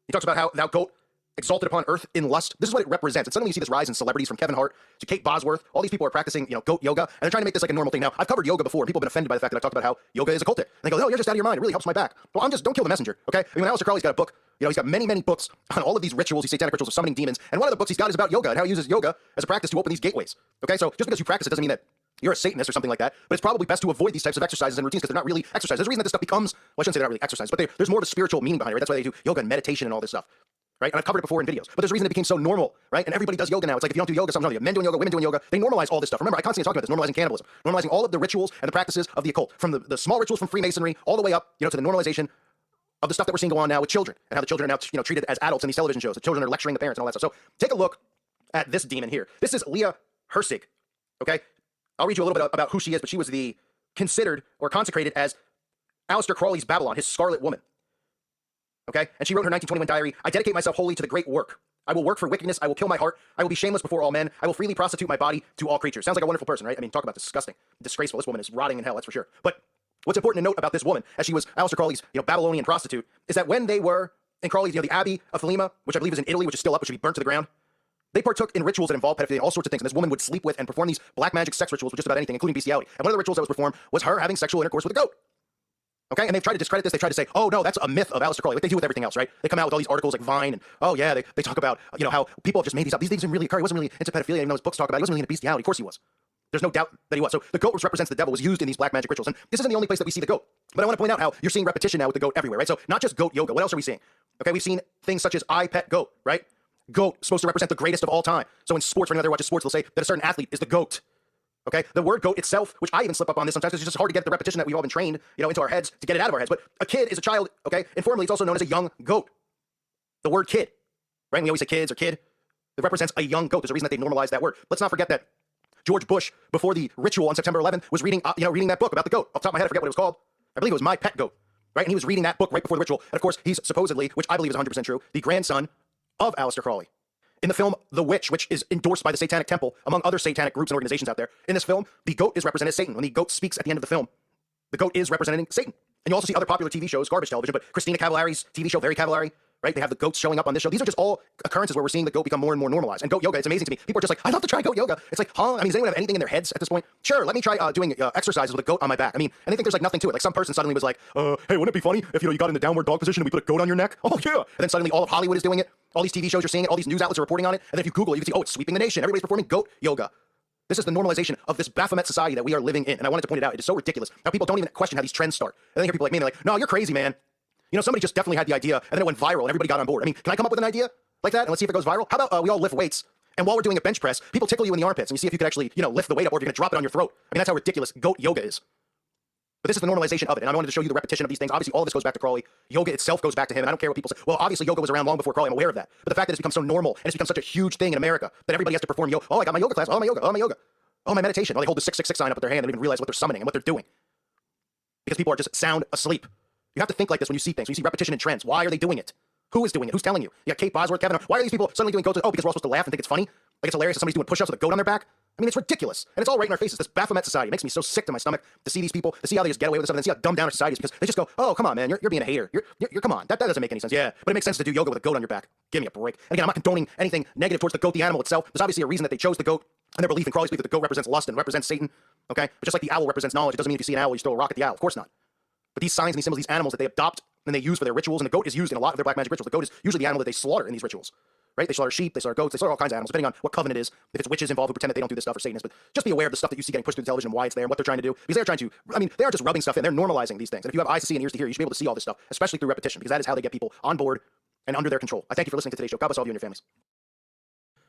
S2: He talks about how thou goat exalted upon earth in lust. This is what it represents. And suddenly you see this rise in celebrities from Kevin Hart to Kate Bosworth. All these people are practicing, goat yoga, and they're trying to make this like a normal thing. Now, I've covered yoga before. People have been offended by the fact that I've talked about how yoga is occultic. And they go, oh, you're just out of your mind. It really helps my back. Well, don't kill the messenger, okay? I mean, Aleister Crowley's got a book. He's got many, many books on all of these rituals, these satanic rituals of summoning demons. And one of the books he's got is about yoga and how he uses yoga as a practice to open these gateways. Okay, so just because you practice it doesn't mean that you're a Satanist or something like that, but it's probably best to avoid these types of exercises and routines because they're not really exercises. There's a reason that this stuff becomes, well, I shouldn't say they're not really exercises, but there's more of a spiritual meaning behind it, right? That's why they do yoga and meditation and all this stuff, right? And I've covered it before in videos, but there's a reason it became so normal, right? And everybody does yoga now. It's like if you don't do yoga, something, men doing yoga, women doing yoga, they normalize all this stuff. Remember, I constantly talk about this, normalizing cannibalism, normalizing all of the rituals and the practices of the occult, from the small rituals from Freemasonry all the way up, to the normalization of the stuff that we're seeing go on now with children and how the children are now, treated as adults in these television shows. The children are lecturing the parents and all that stuff. So take a look at this demon here. This is Leah Hersig, okay? I'll read you a little bit about who she is, but she was considered or consecrated as Aleister Crowley's Babylon, his Scarlet Woman. Okay? And she wrote in her 1921 diary, I dedicate myself wholly to the great work. I will work for wickedness. I will kill my heart. I will be shameless before all men. I will freely prostitute my body to all creatures. Sounds like a wonderful person, right? I mean, talk about disgusting, disgraceful. This woman is rotting in hell, that's for sure. But what's important to note about this woman, as she was Aleister Crowley's, Babylonian prostitute, is that when they were in Crowley's, the Abbey of Thelema, which I believe is in Italy, which is still up, which should be burnt to the ground, they partook in rituals that involved pedophilia, all sorts of things. And this woman would sleep with and perform these black magic sex rituals with just about anything, including bestiality. And one of the rituals that was performed was her having sexual intercourse with a goat. Okay, and they've tried to discredit this. They tried to say, oh no, that's a myth of Aleister Crowley, like they do with everything else, right? They come out with all these articles like Vine, and oh yeah, they talk about, how people have just made these up. These things didn't really occur. He wasn't really into pedophilia, even though his books talk about it. He wasn't really into bestiality. Of course he was. There's no doubt that he was. So the goat, which represents the devil, was used in these black magic rituals. And this isn't the only place that we see the goat. But I want to point out how you're seeing repetition now with the goat everywhere, right? So not just goat yoga. What else are we seeing? Okay, we've seen things such as I pet goat, right? Goat, supposed to represent the greatest of all time. So in sports, for anyone that watches sports, they'll say that a certain athlete is the GOAT. Okay, the word goat itself, which I even slip up on this sometimes, it's just hard to get the repetition that we've all been trained, into our heads to get it out of our heads. But a kid is a child, okay? Informally, it's also known as a young goat. The word kid, right? We always say kids or kid. It represents a young goat. There's a reason that they normalized that word. Let's not forget that George Bush, before the ritual on September 11th, was reading, reading that book about the goat. Off the top of my head, I forget what it was called. I believe it was My Pet Goat, right? And he was reading that book right before the ritual. And of course, he's supposedly, which I believe is 100% true, the grandson of Aleister Crowley. In the film The Witch, which is endorsed by the Satanic Temple, among other satanic groups and organizations out there, in this film, the goat is represented as Satan. When the goat speaks at the end of the film, the goat is representing Satan. And you also see other popular TV shows, garbage television, but Christina Cavallari's TV show, Very Cavallari, right? They have the goats showing up on this show. These are just all occurrences where we're seeing the goat become more and more normalized. And goat yoga, it's amazing to me. People are just like, I'd love to try goat yoga. It's like, huh? I mean, does anyone have anything in their heads at this point? Sure, let me try doing exercises with a goat on my back. I mean, and they think there's like nothing to it. Like some person suddenly was like, hey, wouldn't it be funny if, you got in the downward dog position and we put a goat on your neck? Oh, yeah. And then suddenly all of Hollywood is doing it. All these TV shows, you're seeing it. All these news outlets are reporting on it. And then if you Google it, you can see, oh, it's sweeping the nation. Everybody's performing goat yoga. This is the normalization of this Baphomet society that we are living in. And I wanted to point it out. It is so ridiculous how people don't even question how these trends start. And then you hear people like me, and they're like, no, you're crazy, man. Somebody just definitely had the idea, and then it went viral, and everybody got on board. I mean, can I come up with an idea like that, and let's see if it goes viral? How about we all lift weights, and while we're doing a bench press, people tickle you in the armpits, and you see if you could actually, lift the weight up, or if you're going to drop it on your throat. I mean, that's how ridiculous goat yoga is. But this is the normalization of it, and I wanted to show you the repetition of these things. Obviously, all of this goes back to Crowley. Yoga itself goes back to him, and I don't care what people say. Well, obviously, yoga was around long before Crowley. I'm aware of that. But the fact that it's become so normal, and it's become such a huge thing in America, that everybody has to perform yoga. Oh, I got my yoga class. Oh, my yoga. Oh, my yoga. Oh, my meditation. Oh, they hold the 666 sign up with their hand. They don't even realize what they're summoning and what they're doing. Because people are just sound asleep. You have to think like this when you see things. When you see repetition and trends. Why are they doing it? Who is doing it? Who's telling you? You got Kate Bosworth, Kevin. Why are these people suddenly doing goats? Oh, because we're all supposed to laugh and think it's funny? Like it's hilarious that somebody's doing push-ups with a goat on their back? I mean, it's ridiculous. And it's all right in our faces. This Baphomet society makes me so sick to my stomach to see these people, to see how they just get away with this stuff, and then see how dumbed down our society is because they just go, oh, come on, man, you're being a hater. You're come on. That doesn't make any sense. Yeah, but it makes sense to do yoga with a goat on your back. Give me a break. And again, I'm not condoning anything negative towards the goat, the animal itself. There's obviously a reason that they chose the goat and their belief in Crowley's belief that the goat represents lust and represents Satan. Okay? But just like the owl represents knowledge, it doesn't mean if you see an owl, you throw a rock at the owl. Of course not. But these signs and these symbols, these animals that they adopt and they use for their rituals, and the goat is used in a lot of their black magic rituals. The goat is usually the animal that they slaughter in these rituals, right? They slaughter sheep, they slaughter goats, they slaughter all kinds of animals, depending on what coven it is. If it's witches involved who pretend that they don't do this stuff, or Satanists. But just be aware of the stuff that you see getting pushed through the television and why it's there and what they're trying to do. Because they're trying to, they aren't just rubbing stuff in, they're normalizing these things. And if you have eyes to see and ears to hear, you should be able to see all this stuff, especially through repetition, because that is how they get people on board and under their control. I thank you for listening to today's show. God bless all of you and your families.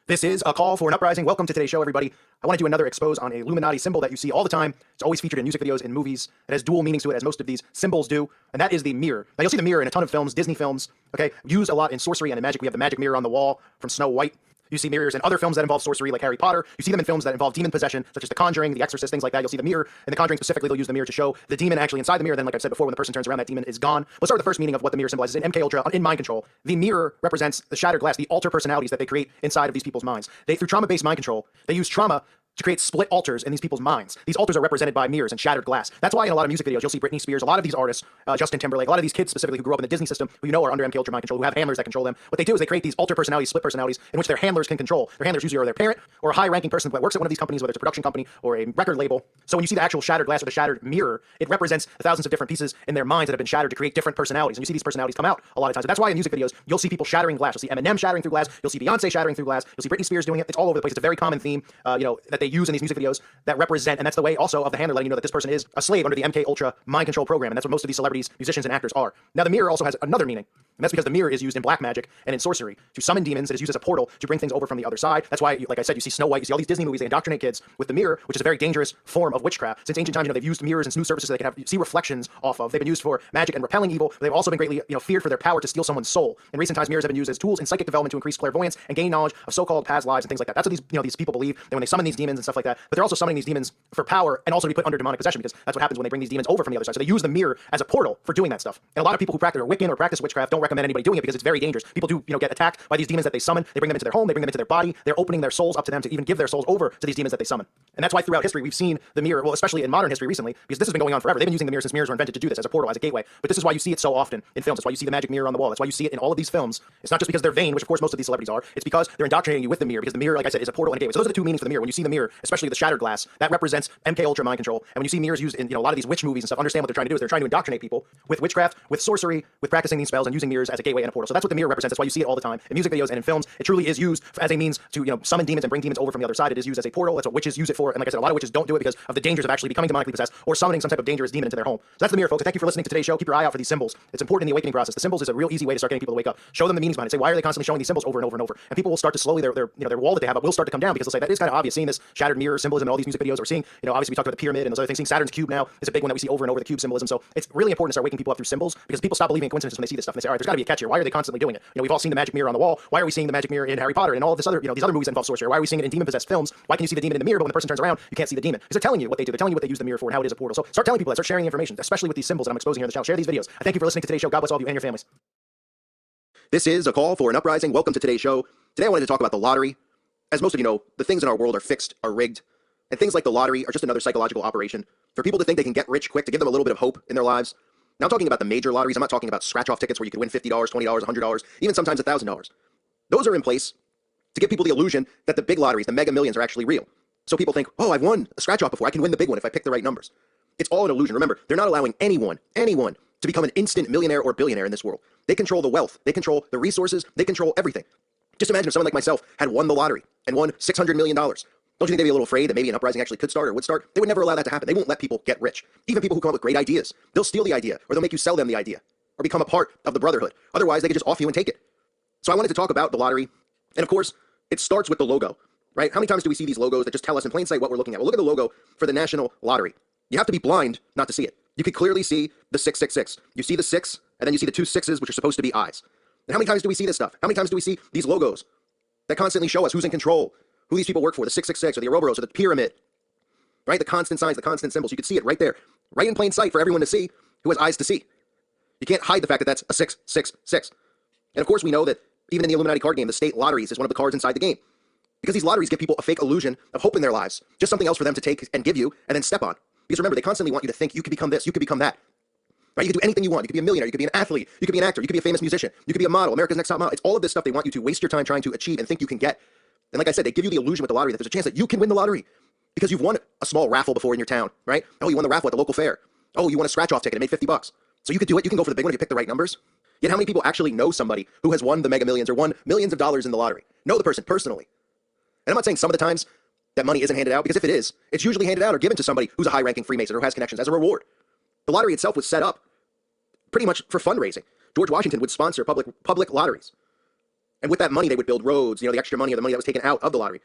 S2: This is a call for an uprising. Welcome to today's show, everybody. I want to do another expose on a Illuminati symbol that you see all the time. It's always featured in music videos and movies. It has dual meanings to it, as most of these symbols do, and that is the mirror. Now, you'll see the mirror in a ton of films, Disney films, okay? Used a lot in sorcery and in magic. We have the magic mirror on the wall from Snow White. You see mirrors in other films that involve sorcery, like Harry Potter. You see them in films that involve demon possession, such as The Conjuring, The Exorcist, things like that. You'll see the mirror. In The Conjuring specifically, they'll use the mirror to show the demon actually inside the mirror. Then, like I've said before, when the person turns around, that demon is gone. Let's start with the first meaning of what the mirror symbolizes. In MK Ultra, in Mind Control, the mirror represents the shattered glass, the alter personalities that they create inside of these people's minds. Through trauma-based mind control, they use trauma to create split altars in these people's minds. These altars are represented by mirrors and shattered glass. That's why in a lot of music videos, you'll see Britney Spears, a lot of these artists, Justin Timberlake, a lot of these kids specifically who grew up in the Disney system, who are under MK Ultra mind control, who have handlers that control them. What they do is they create these alter personalities, split personalities, in which their handlers can control. Their handlers usually are their parent or a high-ranking person that works at one of these companies, whether it's a production company or a record label. So when you see the actual shattered glass or the shattered mirror, it represents the thousands of different pieces in their minds that have been shattered to create different personalities. And you see these personalities come out a lot of times. And that's why in music videos, you'll see people shattering glass. You'll see Eminem shattering through glass. You'll see Beyonce shattering through glass. You'll see Britney Spears doing it. It's all over the place. It's a very common theme, that they use in these music videos that represent, and that's the way also of the handler letting you know that this person is a slave under the MK Ultra mind control program, and that's what most of these celebrities, musicians, and actors are. Now, the mirror also has another meaning, and that's because the mirror is used in black magic and in sorcery to summon demons. It is used as a portal to bring things over from the other side. That's why, like I said, you see Snow White, you see all these Disney movies, they indoctrinate kids with the mirror, which is a very dangerous form of witchcraft. Since ancient times, they've used mirrors and new surfaces that they can see reflections off of. They've been used for magic and repelling evil. They've also been greatly, feared for their power to steal someone's soul. In recent times, mirrors have been used as tools in psychic development to increase clairvoyance and gain knowledge of so-called past lives and things like that. That's what these people believe, that when they summon these demons, demons and stuff like that, but they're also summoning these demons for power and also to be put under demonic possession, because that's what happens when they bring these demons over from the other side. So they use the mirror as a portal for doing that stuff. And a lot of people who practice or Wiccan or practice witchcraft don't recommend anybody doing it because it's very dangerous. People do, get attacked by these demons that they summon. They bring them into their home, they bring them into their body. They're opening their souls up to them to even give their souls over to these demons that they summon. And that's why throughout history we've seen the mirror, well, especially in modern history recently, because this has been going on forever. They've been using the mirror since mirrors were invented to do this as a portal, as a gateway. But this is why you see it so often in films. That's why you see the magic mirror on the wall. That's why you see it in all of these films. It's not just because they're vain, which of course most of these celebrities are. It's because they're indoctrinating you with the mirror, because the mirror, like I said, is a portal and a gateway. So those are the two meanings for the mirror. When you see the mirror, especially the shattered glass, that represents MK Ultra mind control. And when you see mirrors used in a lot of these witch movies and stuff, understand what they're trying to do is they're trying to indoctrinate people with witchcraft, with sorcery, with practicing these spells and using mirrors as a gateway and a portal. So that's what the mirror represents. That's why you see it all the time in music videos and in films. It truly is used as a means to summon demons and bring demons over from the other side. It is used as a portal. That's what witches use it for. And like I said, a lot of witches don't do it because of the dangers of actually becoming demonically possessed or summoning some type of dangerous demon into their home. So that's the mirror, folks. Thank you for listening to today's show. Keep your eye out for these symbols. It's important in the awakening process. The symbols is a real easy way to start getting people to wake up. Show them the meanings behind it. Say, why are they constantly showing these symbols over and over and over? And people will start to slowly, their wall that they have up will start to come down, because they'll say, that is kind of obvious. Seeing this shattered mirror symbolism in all these music videos, or seeing, obviously we talked about the pyramid and those other things. Seeing Saturn's cube now is a big one that we see over and over, the cube symbolism. So it's really important to start waking people up through symbols, because people stop believing in coincidences when they see this stuff. And they say, all right, there's got to be a catch here. Why are they constantly doing it? We've all seen the magic mirror on the wall. Why are we seeing the magic mirror in Harry Potter and all of this other, these other movies that involve sorcery? Why are we seeing it in demon-possessed films? Why can you see the demon in the mirror, but when the person turns around, you can't see the demon? Because they're telling you what they do. They're telling you what they use the mirror for and how it is a portal. So start telling people that. Start sharing the information, especially with these symbols that I'm exposing here on the channel. Share these videos. I thank you for listening to today's show. God bless all of you and your families. This is a call for an uprising. Welcome to today's show. Today I wanted to talk about the lottery. As most of you know, the things in our world are fixed, are rigged, and things like the lottery are just another psychological operation for people to think they can get rich quick, to give them a little bit of hope in their lives. Now I'm talking about the major lotteries. I'm not talking about scratch-off tickets where you could win $50, $20, $100, even sometimes $1,000. Those are in place to give people the illusion that the big lotteries, the mega millions, are actually real. So people think, oh, I've won a scratch-off before. I can win the big one if I pick the right numbers. It's all an illusion. Remember, they're not allowing anyone to become an instant millionaire or billionaire in this world. They control the wealth. They control the resources. They control everything. Just imagine if someone like myself had won the lottery and won $600 million. Don't you think they'd be a little afraid that maybe an uprising actually could start or would start? They would never allow that to happen. They won't let people get rich. Even people who come up with great ideas, they'll steal the idea, or they'll make you sell them the idea, or become a part of the brotherhood. Otherwise, they could just off you and take it. So I wanted to talk about the lottery. And of course, it starts with the logo, right? How many times do we see these logos that just tell us in plain sight what we're looking at? Well, look at the logo for the National Lottery. You have to be blind not to see it. You could clearly see the 666. You see the 6, and then you see the two sixes, which are supposed to be eyes. And how many times do we see this stuff? How many times do we see these logos that constantly show us who's in control, who these people work for, the 666 or the Ouroboros or the pyramid, right? The constant signs, the constant symbols. You can see it right there, right in plain sight for everyone to see who has eyes to see. You can't hide the fact that that's a 666. And of course, we know that even in the Illuminati card game, the state lotteries is one of the cards inside the game. Because these lotteries give people a fake illusion of hope in their lives, just something else for them to take and give you and then step on. Because remember, they constantly want you to think you could become this, you could become that. Right? You could do anything you want. You could be a millionaire, you could be an athlete, you could be an actor, you could be a famous musician, you could be a model, America's Next Top Model. It's all of this stuff they want you to waste your time trying to achieve and think you can get. And like I said, they give you the illusion with the lottery that there's a chance that you can win the lottery because you've won a small raffle before in your town, right? Oh, you won the raffle at the local fair. Oh, you won a scratch-off ticket and made $50. So you could do it. You can go for the big one if you pick the right numbers. Yet how many people actually know somebody who has won the mega millions or won millions of dollars in the lottery? Know the person personally. And I'm not saying some of the times that money isn't handed out, because if it is, it's usually handed out or given to somebody who's a high-ranking Freemason or who has connections as a reward. The lottery itself was set up pretty much for fundraising. George Washington would sponsor public lotteries. And with that money, they would build roads, the extra money or the money that was taken out of the lottery.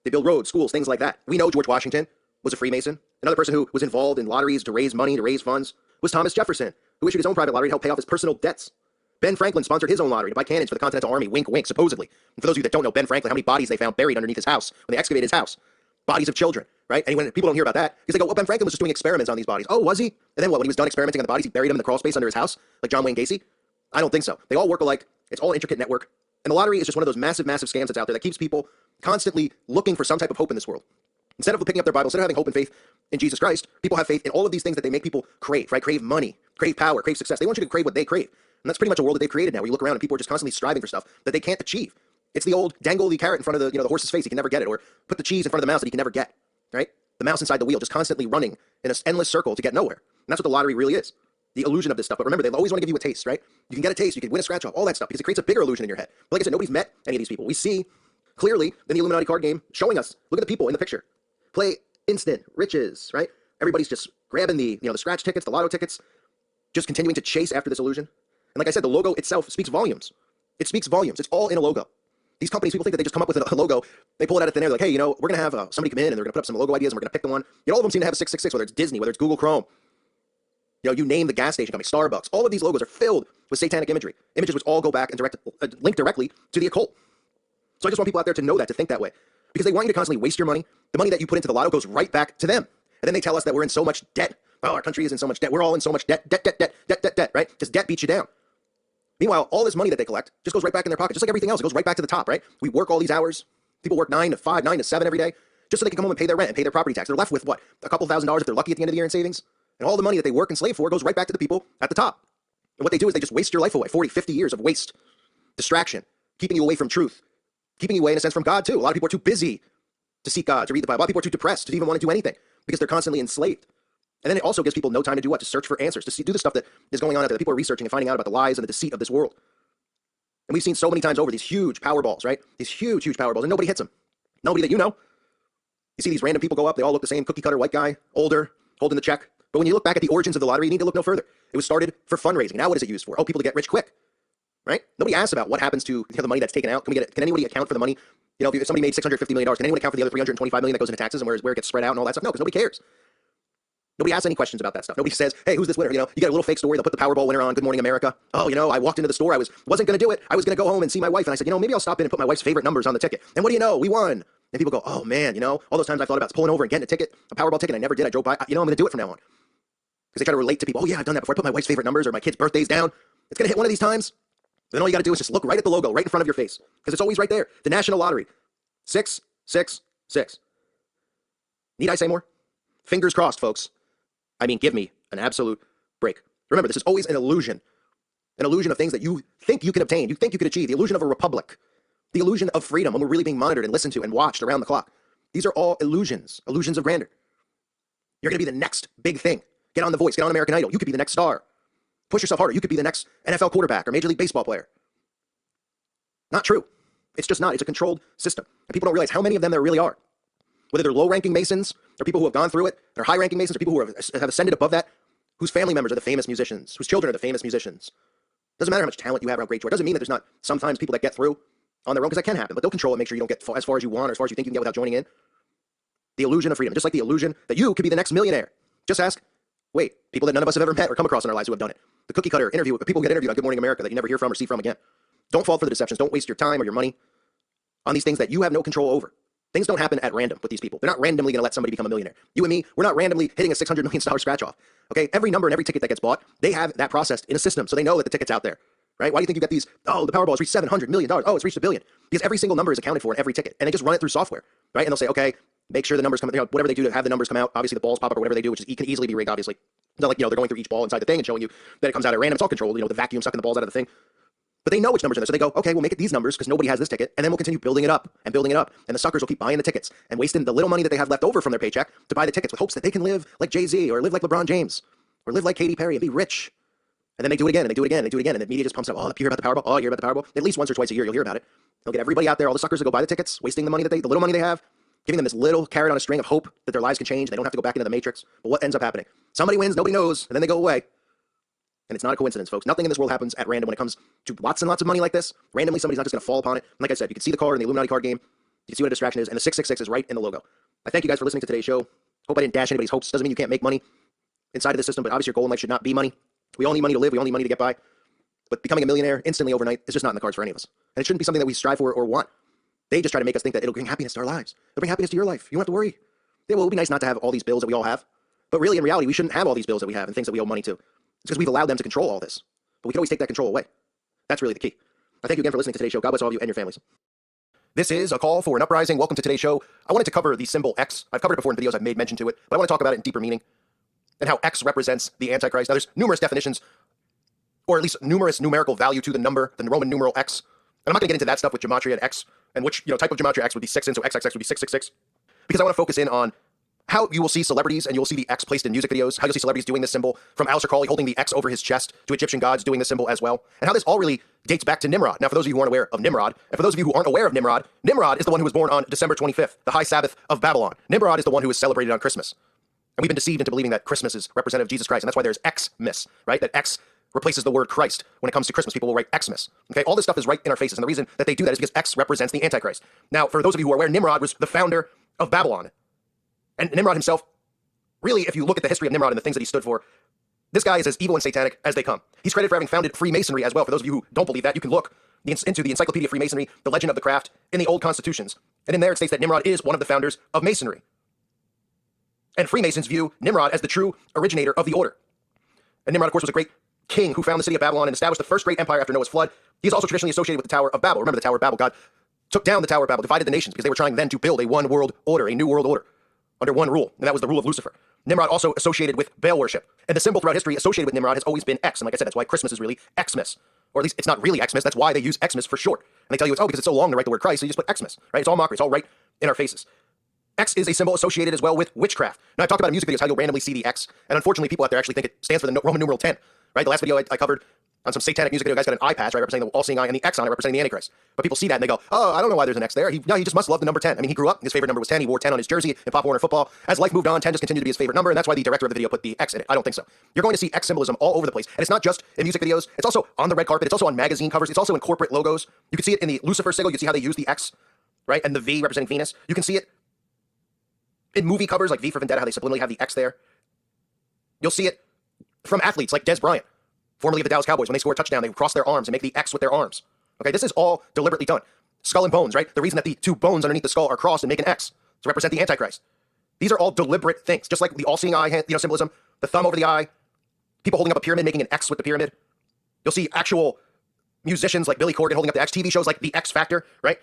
S2: They build roads, schools, things like that. We know George Washington was a Freemason. Another person who was involved in lotteries to raise money, to raise funds, was Thomas Jefferson, who issued his own private lottery to help pay off his personal debts. Ben Franklin sponsored his own lottery to buy cannons for the Continental Army, wink, wink, supposedly. And for those of you that don't know Ben Franklin, how many bodies they found buried underneath his house when they excavated his house? Bodies of children, right? And when people don't hear about that, because they go, well, Ben Franklin was just doing experiments on these bodies. Oh, was he? And then what, when he was done experimenting on the bodies, he buried them in the crawl space under his house, like John Wayne Gacy? I don't think so. They all work alike. It's all an intricate network. And the lottery is just one of those massive, massive scams that's out there that keeps people constantly looking for some type of hope in this world. Instead of picking up their Bible, instead of having hope and faith in Jesus Christ, people have faith in all of these things that they make people crave, right? Crave money, crave power, crave success. They want you to crave what they crave. And that's pretty much a world that they've created now, where you look around and people are just constantly striving for stuff that they can't achieve. It's the old dangle the carrot in front of the horse's face, he can never get it, or put the cheese in front of the mouse that he can never get, right? The mouse inside the wheel, just constantly running in an endless circle to get nowhere. And that's what the lottery really is. The illusion of this stuff. But remember, they always want to give you a taste, right? You can get a taste, you can win a scratch-off, all that stuff, because it creates a bigger illusion in your head. But like I said, nobody's met any of these people. We see clearly in the Illuminati card game showing us, look at the people in the picture. Play instant riches, right? Everybody's just grabbing the scratch tickets, the lotto tickets, just continuing to chase after this illusion. And like I said, the logo itself speaks volumes. It speaks volumes. It's all in a logo. These companies, people think that they just come up with a logo, they pull it out of thin air, like, hey, we're going to have somebody come in and they're going to put up some logo ideas and we're going to pick the one. All of them seem to have a 666, whether it's Disney, whether it's Google Chrome. You name the gas station company, Starbucks. All of these logos are filled with satanic imagery, images which all go back and link directly to the occult. So I just want people out there to know that, to think that way. because they want you to constantly waste your money. The money that you put into the lotto goes right back to them. And then they tell us that we're in so much debt. Oh, our country is in so much debt. We're all in so much debt, right? Because debt beats you down. Meanwhile, all this money that they collect just goes right back in their pocket, just like everything else. It goes right back to the top, right? We work all these hours. People work 9 to 5, 9 to 7 every day, just so they can come home and pay their rent and pay their property tax. They're left with what? A couple $1,000s if they're lucky at the end of the year in savings. And all the money that they work and slave for goes right back to the people at the top. And what they do is they just waste your life away. 40, 50 years of waste, distraction, keeping you away from truth, keeping you away in a sense from God too. A lot of people are too busy to seek God, to read the Bible. A lot of people are too depressed to even want to do anything because they're constantly enslaved. And then it also gives people no time to do what? To search for answers, to do the stuff that is going on out there that people are researching and finding out about the lies and the deceit of this world. And we've seen so many times over these huge power balls, right? These huge, huge power balls, and nobody hits them. Nobody that you know. You see these random people go up, they all look the same, cookie cutter white guy, older, holding the check. But when you look back at the origins of the lottery, you need to look no further. It was started for fundraising. Now what is it used for? Oh, people to get rich quick, right? Nobody asks about what happens to the money that's taken out. Can anybody account for the money? If somebody made $650 million, can anyone account for the other $325 million that goes into taxes and where it gets spread out and all that stuff? No, because nobody cares. Nobody asks any questions about that stuff. Nobody says, hey, who's this winner? You got a little fake story. They'll put the Powerball winner on Good Morning America. Oh, I walked into the store. I wasn't going to do it. I was going to go home and see my wife. And I said, maybe I'll stop in and put my wife's favorite numbers on the ticket. And what do you know? We won. And people go, oh, man, all those times I thought about pulling over and getting a Powerball ticket. I never did. I drove by. I'm going to do it from now on. Because they try to relate to people. Oh, yeah, I've done that before. I put my wife's favorite numbers or my kid's birthdays down. It's going to hit one of these times. Then all you got to do is just look right at the logo, right in front of your face. Because it's always right there. The National Lottery. 666. Need I say more? Fingers crossed, folks. Give me an absolute break. Remember, this is always an illusion of things that you think you can obtain, you think you can achieve, the illusion of a republic, the illusion of freedom when we're really being monitored and listened to and watched around the clock. These are all illusions of grandeur. You're going to be the next big thing. Get on The Voice, get on American Idol. You could be the next star. Push yourself harder. You could be the next NFL quarterback or Major League Baseball player. Not true. It's just not. It's a controlled system. And people don't realize how many of them there really are. Whether they're low-ranking Masons, or people who have gone through it, or high-ranking Masons, or people who have ascended above that, whose family members are the famous musicians, whose children are the famous musicians. Doesn't matter how much talent you have or how great you are. Doesn't mean that there's not sometimes people that get through on their own, because that can happen, but they'll control it, make sure you don't get as far as you want, or as far as you think you can get without joining in. The illusion of freedom, just like the illusion that you could be the next millionaire. Just ask, people that none of us have ever met or come across in our lives who have done it. The cookie cutter interview, people get interviewed on Good Morning America that you never hear from or see from again. Don't fall for the deceptions. Don't waste your time or your money on these things that you have no control over. Things don't happen at random with these people. They're not randomly going to let somebody become a millionaire. You and me, we're not randomly hitting a $600 million scratch off. Okay, every number and every ticket that gets bought, they have that processed in a system, so they know that the ticket's out there. Right? Why do you think you get these? Oh, the Powerball has reached $700 million. Oh, it's reached $1 billion. Because every single number is accounted for in every ticket, and they just run it through software, right? And they'll say, okay, make sure the numbers come. Whatever they do to have the numbers come out. Obviously, the balls pop up or whatever they do, which can easily be rigged. Obviously, it's not like they're going through each ball inside the thing and showing you that it comes out at random. It's all controlled. The vacuum sucking the balls out of the thing. But they know which numbers are there, so they go, okay, we'll make it these numbers because nobody has this ticket, and then we'll continue building it up, and the suckers will keep buying the tickets and wasting the little money that they have left over from their paycheck to buy the tickets with hopes that they can live like Jay-Z or live like LeBron James or live like Katy Perry and be rich. And then they do it again, and they do it again, and they do it again, and the media just pumps up, oh, you hear about the Powerball? Oh, you hear about the Powerball? At least once or twice a year, you'll hear about it. They'll get everybody out there, all the suckers that go buy the tickets, wasting the little money they have, giving them this little carrot on a string of hope that their lives can change. They don't have to go back into the matrix. But what ends up happening? Somebody wins, nobody knows, and then they go away. And it's not a coincidence, folks. Nothing in this world happens at random when it comes to lots and lots of money like this. Randomly, somebody's not just going to fall upon it. And like I said, you can see the card in the Illuminati card game. You can see what a distraction is. And the 666 is right in the logo. I thank you guys for listening to today's show. Hope I didn't dash anybody's hopes. Doesn't mean you can't make money inside of the system, but obviously your goal in life should not be money. We all need money to live. We all need money to get by. But becoming a millionaire instantly overnight is just not in the cards for any of us. And it shouldn't be something that we strive for or want. They just try to make us think that it'll bring happiness to our lives. It'll bring happiness to your life. You don't have to worry. Yeah, well, it'll be nice not to have all these bills that we all have. But really, in reality, we shouldn't have all these bills that we have and things that we owe money to. It's because we've allowed them to control all this. But we can always take that control away. That's really the key. I thank you again for listening to today's show. God bless all of you and your families. This is a call for an uprising. Welcome to today's show. I wanted to cover the symbol X. I've covered it before in videos. I've made mention to it, but I want to talk about it in deeper meaning and how X represents the Antichrist. Now, there's numerous definitions, or at least numerous numerical value to the number, the Roman numeral X. And I'm not going to get into that stuff with gematria and X, and which type of gematria X would be 6 in, so XXX would be 666, because I want to focus in on how you will see celebrities, and you will see the X placed in music videos, how you'll see celebrities doing this symbol, from Aleister Crowley holding the X over his chest, to Egyptian gods doing the symbol as well, and how this all really dates back to Nimrod. Now, for those of you who aren't aware of Nimrod, and for those of you who aren't aware of Nimrod, Nimrod is the one who was born on December 25th, the high Sabbath of Babylon. Nimrod is the one who is celebrated on Christmas. And we've been deceived into believing that Christmas is representative of Jesus Christ, and that's why there's Xmas, right? That X replaces the word Christ. When it comes to Christmas, people will write Xmas. Okay, all this stuff is right in our faces, and the reason that they do that is because X represents the Antichrist. Now, for those of you who are aware, Nimrod was the founder of Babylon. And Nimrod himself, really, if you look at the history of Nimrod and the things that he stood for, this guy is as evil and satanic as they come. He's credited for having founded Freemasonry as well. For those of you who don't believe that, you can look into the Encyclopedia of Freemasonry, the Legend of the Craft, in the old constitutions. And in there it states that Nimrod is one of the founders of Masonry. And Freemasons view Nimrod as the true originator of the order. And Nimrod, of course, was a great king who found the city of Babylon and established the first great empire after Noah's flood. He's also traditionally associated with the Tower of Babel. Remember the Tower of Babel? God took down the Tower of Babel, divided the nations, because they were trying then to build a one world order, a new world order, under one rule, and that was the rule of Lucifer. Nimrod also associated with Baal worship. And the symbol throughout history associated with Nimrod has always been X. And like I said, that's why Christmas is really Xmas. Or at least it's not really Xmas, that's why they use Xmas for short. And they tell you it's, because it's so long to write the word Christ, so you just put Xmas, right? It's all mockery, it's all right in our faces. X is a symbol associated as well with witchcraft. Now, I've talked about in music videos how you'll randomly see the X, and unfortunately people out there actually think it stands for the Roman numeral 10, right? The last video I covered on some satanic music video, guys got an eye patch, right, representing the all-seeing eye, and the X on it representing the Antichrist. But people see that and they go, oh, I don't know why there's an X there. He just must love the number 10. I mean, he grew up, his favorite number was 10, he wore 10 on his jersey in Pop Warner football. As life moved on, 10 just continued to be his favorite number, and that's why the director of the video put the X in it. I don't think so. You're going to see X symbolism all over the place. And it's not just in music videos, it's also on the red carpet, it's also on magazine covers, it's also in corporate logos. You can see it in the Lucifer sigil, you can see how they use the X, right, and the V representing Venus. You can see it in movie covers like V for Vendetta, how they subliminally have the X there. You'll see it from athletes like Des Bryant, formerly of the Dallas Cowboys. When they score a touchdown, they cross their arms and make the X with their arms. Okay, this is all deliberately done. Skull and bones, right? The reason that the two bones underneath the skull are crossed and make an X to represent the Antichrist. These are all deliberate things, just like the all-seeing eye, symbolism, the thumb over the eye, people holding up a pyramid, making an X with the pyramid. You'll see actual musicians like Billy Corgan holding up the X, TV shows like The X Factor, right?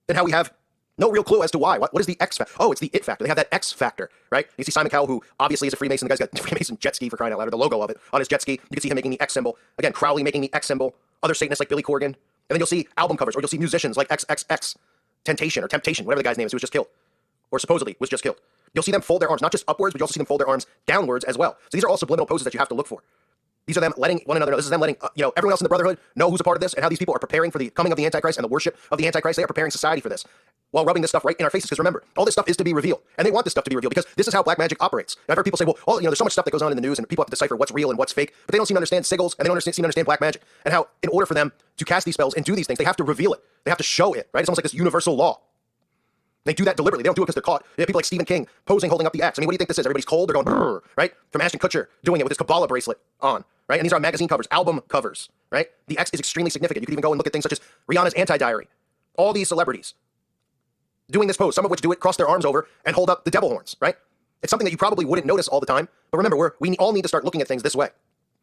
S2: And how we have no real clue as to why. What is the X factor? Oh, it's the It factor. They have that X factor, right? You see Simon Cowell, who obviously is a Freemason. The guy's got the Freemason jet ski, for crying out loud, or the logo of it on his jet ski. You can see him making the X symbol. Again, Crowley making the X symbol. Other Satanists like Billy Corgan. And then you'll see album covers, or you'll see musicians like XXX Temptation, whatever the guy's name is, who was just killed, or supposedly was just killed. You'll see them fold their arms, not just upwards, but you also see them fold their arms downwards as well. So these are all subliminal poses that you have to look for. These are them letting one another know. This is them letting everyone else in the Brotherhood know who's a part of this, and how these people are preparing for the coming of the Antichrist and the worship of the Antichrist. They are preparing society for this, while rubbing this stuff right in our faces. Because remember, all this stuff is to be revealed, and they want this stuff to be revealed because this is how black magic operates. And I've heard people say, well, there's so much stuff that goes on in the news, and people have to decipher what's real and what's fake, but they don't seem to understand sigils, and they don't seem to understand black magic, and how in order for them to cast these spells and do these things, they have to reveal it. They have to show it, right? It's almost like this universal law. They do that deliberately. They don't do it because they're caught. You have people like Stephen King posing, holding up the X. I mean, what do you think this is? Everybody's cold. They're going, brrr, right? From Ashton Kutcher doing it with his Kabbalah bracelet on, right? And these are magazine covers, album covers, right? The X is extremely significant. You could even go and look at things such as Rihanna's Anti-Diary. All these celebrities doing this pose, some of which do it, cross their arms over, and hold up the devil horns, right? It's something that you probably wouldn't notice all the time. But remember, we all need to start looking at things this way,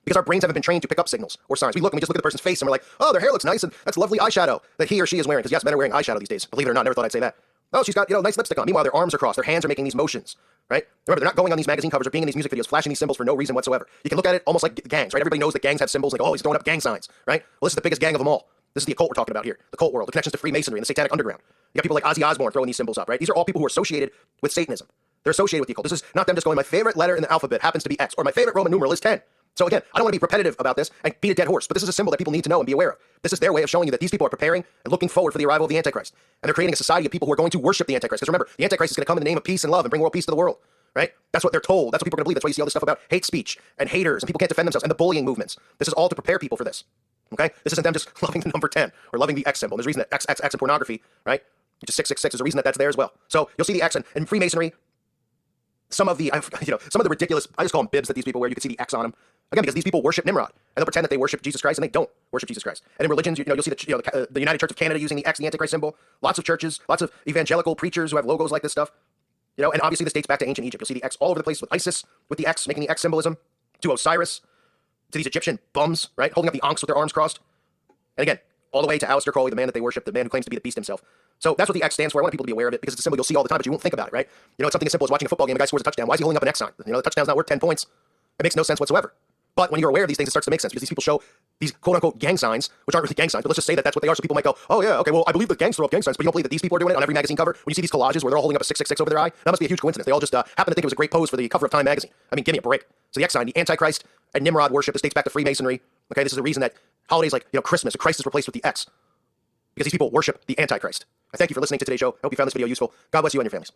S2: because our brains haven't been trained to pick up signals or signs. We look and we just look at the person's face and we're like, oh, their hair looks nice, and that's lovely eyeshadow that he or she is wearing. Because yes, men are wearing eyeshadow these days. Believe it or not, never thought I'd say that. Oh, she's got nice lipstick on. Meanwhile, their arms are crossed, their hands are making these motions, right? Remember, they're not going on these magazine covers or being in these music videos, flashing these symbols for no reason whatsoever. You can look at it almost like gangs, right? Everybody knows that gangs have symbols, like, oh, he's throwing up gang signs, right? Well, this is the biggest gang of them all. This is the occult we're talking about here, the cult world, the connections to Freemasonry and the Satanic Underground. You got people like Ozzy Osbourne throwing these symbols up, right? These are all people who are associated with Satanism. They're associated with the occult. This is not them just going, my favorite letter in the alphabet happens to be X, or my favorite Roman numeral is 10. So again, I don't want to be repetitive about this and beat a dead horse, but this is a symbol that people need to know and be aware of. This is their way of showing you that these people are preparing and looking forward for the arrival of the Antichrist. And they're creating a society of people who are going to worship the Antichrist. Because remember, the Antichrist is going to come in the name of peace and love and bring world peace to the world, right? That's what they're told. That's what people are going to believe. That's why you see all this stuff about hate speech and haters and people can't defend themselves and the bullying movements. This is all to prepare people for this, okay? This isn't them just loving the number 10 or loving the X symbol. There's a reason that X in pornography, right, which is 666, there's a reason that that's there as well. So you'll see the X in Freemasonry. Some of the ridiculous, I just call them bibs that these people wear. You can see the X on them. Again, because these people worship Nimrod, and they'll pretend that they worship Jesus Christ, and they don't worship Jesus Christ. And in religions, you'll see the United Church of Canada using the X, the Antichrist symbol. Lots of churches, lots of evangelical preachers who have logos like this stuff. And obviously this dates back to ancient Egypt. You'll see the X all over the place with Isis, with the X, making the X symbolism, to Osiris, to these Egyptian bums, right, holding up the Ankhs with their arms crossed. And again, all the way to Aleister Crowley, the man that they worship, the man who claims to be the beast himself. So that's what the X stands for. I want people to be aware of it because it's a symbol you'll see all the time, but you won't think about it, right? It's something as simple as watching a football game, a guy scores a touchdown. Why is he holding up an X sign? The touchdown's not worth 10 points. It makes no sense whatsoever. But when you're aware of these things, it starts to make sense because these people show these quote-unquote gang signs, which aren't really gang signs, but let's just say that that's what they are. So people might go, oh yeah, okay, well, I believe the gangs throw up gang signs, but you don't believe that these people are doing it on every magazine cover? When you see these collages where they're all holding up a 666 over their eye, that must be a huge coincidence. They all just happen to think it was a great pose for the cover of Time magazine. I mean, give me a break. So the X sign, the Antichrist and Nimrod worship, this dates back to Freemasonry. Okay, this is the reason that holidays like Christmas, Christ is replaced with the X, because these people worship the Antichrist. I thank you for listening to today's show. I hope you found this video useful. God bless you and your families.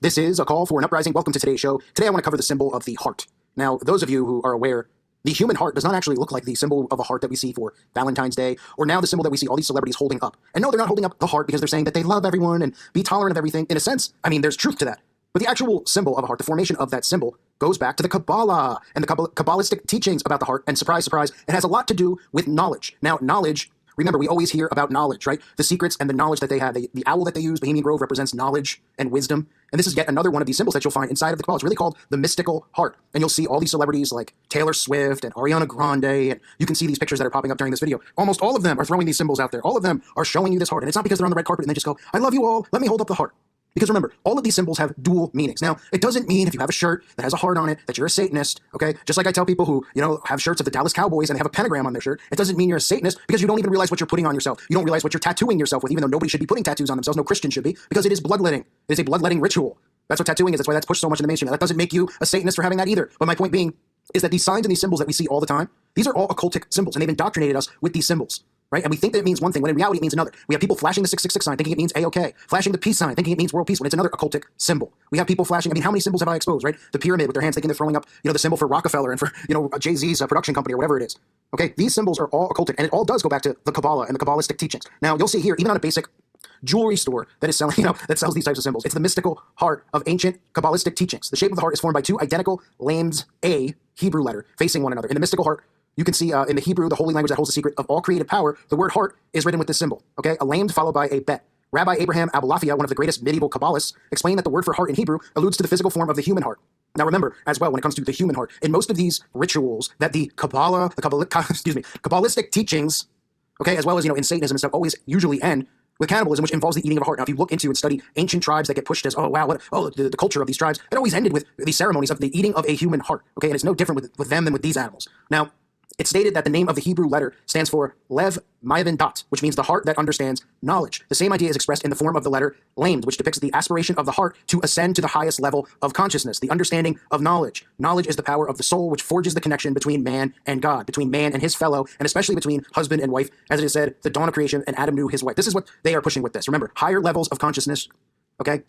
S2: This is a call for an uprising. Welcome to today's show. Today I want to cover the symbol of the heart. Now, those of you who are aware, the human heart does not actually look like the symbol of a heart that we see for Valentine's Day, or now the symbol that we see all these celebrities holding up. And no, they're not holding up the heart because they're saying that they love everyone and be tolerant of everything. In a sense, I mean, there's truth to that. But the actual symbol of a heart, the formation of that symbol, goes back to the Kabbalah and the Kabbalistic teachings about the heart. And surprise, surprise, it has a lot to do with knowledge. Now, knowledge
S3: remember, we always hear about knowledge, right? The secrets and the knowledge that they have. The owl that they use, Bohemian Grove, represents knowledge and wisdom. And this is yet another one of these symbols that you'll find inside of the Kabbalah. It's really called the mystical heart. And you'll see all these celebrities like Taylor Swift and Ariana Grande, and you can see these pictures that are popping up during this video. Almost all of them are throwing these symbols out there. All of them are showing you this heart. And it's not because they're on the red carpet and they just go, I love you all, let me hold up the heart. Because remember, all of these symbols have dual meanings. Now, it doesn't mean if you have a shirt that has a heart on it that you're a Satanist, okay? Just like I tell people who, have shirts of the Dallas Cowboys and they have a pentagram on their shirt, it doesn't mean you're a Satanist because you don't even realize what you're putting on yourself. You don't realize what you're tattooing yourself with, even though nobody should be putting tattoos on themselves. No Christian should be, because it is bloodletting. It is a bloodletting ritual. That's what tattooing is. That's why that's pushed so much in the mainstream. That doesn't make you a Satanist for having that either. But my point being is that these signs and these symbols that we see all the time, these are all occultic symbols, and they've indoctrinated us with these symbols. Right? And we think that it means one thing, when in reality it means another. We have people flashing the 666 sign, thinking it means A-OK. Flashing the peace sign, thinking it means world peace, when it's another occultic symbol. We have people flashing, how many symbols have I exposed, right? The pyramid with their hands, thinking they're throwing up, the symbol for Rockefeller and for, Jay-Z's production company or whatever it is. Okay? These symbols are all occultic, and it all does go back to the Kabbalah and the Kabbalistic teachings. Now, you'll see here, even on a basic jewelry store that is selling, that sells these types of symbols, it's the mystical heart of ancient Kabbalistic teachings. The shape of the heart is formed by two identical lambs A Hebrew letter facing one another. In the mystical heart, you can see in the Hebrew, the holy language that holds the secret of all creative power, the word heart is written with this symbol, okay? A lamb followed by a bet. Rabbi Abraham Abulafia, one of the greatest medieval Kabbalists, explained that the word for heart in Hebrew alludes to the physical form of the human heart. Now remember, as well, when it comes to the human heart, in most of these rituals that the Kabbalistic teachings, okay, as well as, in Satanism and stuff, always usually end with cannibalism, which involves the eating of a heart. Now, if you look into and study ancient tribes that get pushed as, the culture of these tribes, it always ended with these ceremonies of the eating of a human heart, okay? And it's no different with them than with these animals. Now, it's stated that the name of the Hebrew letter stands for Lev Maven Dat, which means the heart that understands knowledge. The same idea is expressed in the form of the letter Lamed, which depicts the aspiration of the heart to ascend to the highest level of consciousness, the understanding of knowledge. Knowledge is the power of the soul, which forges the connection between man and God, between man and his fellow, and especially between husband and wife. As it is said, the dawn of creation, and Adam knew his wife. This is what they are pushing with this. Remember, higher levels of consciousness, okay?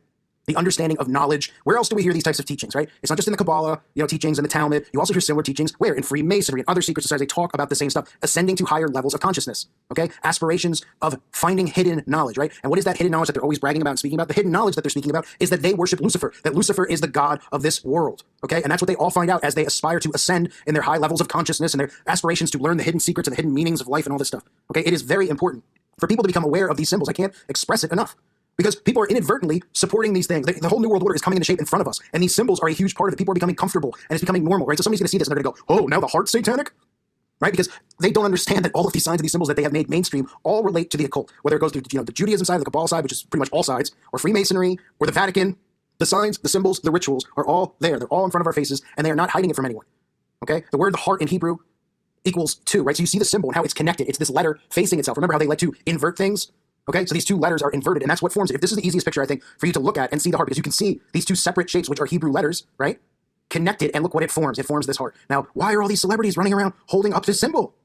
S3: The understanding of knowledge. Where else do we hear these types of teachings, right? It's not just in the Kabbalah, teachings and the Talmud. You also hear similar teachings where in Freemasonry and other secret societies, they talk about the same stuff, ascending to higher levels of consciousness, okay? Aspirations of finding hidden knowledge, right? And what is that hidden knowledge that they're always bragging about and speaking about? The hidden knowledge that they're speaking about is that they worship Lucifer, that Lucifer is the god of this world, okay? And that's what they all find out as they aspire to ascend in their high levels of consciousness and their aspirations to learn the hidden secrets and the hidden meanings of life and all this stuff, okay? It is very important for people to become aware of these symbols. I can't express it enough. Because people are inadvertently supporting these things. The whole New World Order is coming into shape in front of us. And these symbols are a huge part of it. People are becoming comfortable and it's becoming normal, right? So somebody's going to see this and they're going to go, oh, now the heart's satanic? Right? Because they don't understand that all of these signs and these symbols that they have made mainstream all relate to the occult. Whether it goes to the Judaism side, the Kabbalah side, which is pretty much all sides, or Freemasonry, or the Vatican, the signs, the symbols, the rituals are all there. They're all in front of our faces and they are not hiding it from anyone. Okay? The word the heart in Hebrew equals 2, right? So you see the symbol and how it's connected. It's this letter facing itself. Remember how they like to invert things? Okay, so these two letters are inverted, and that's what forms it. If this is the easiest picture, I think, for you to look at and see the heart, because you can see these two separate shapes, which are Hebrew letters, right, connected, and look what it forms. It forms this heart. Now, why are all these celebrities running around holding up this symbol?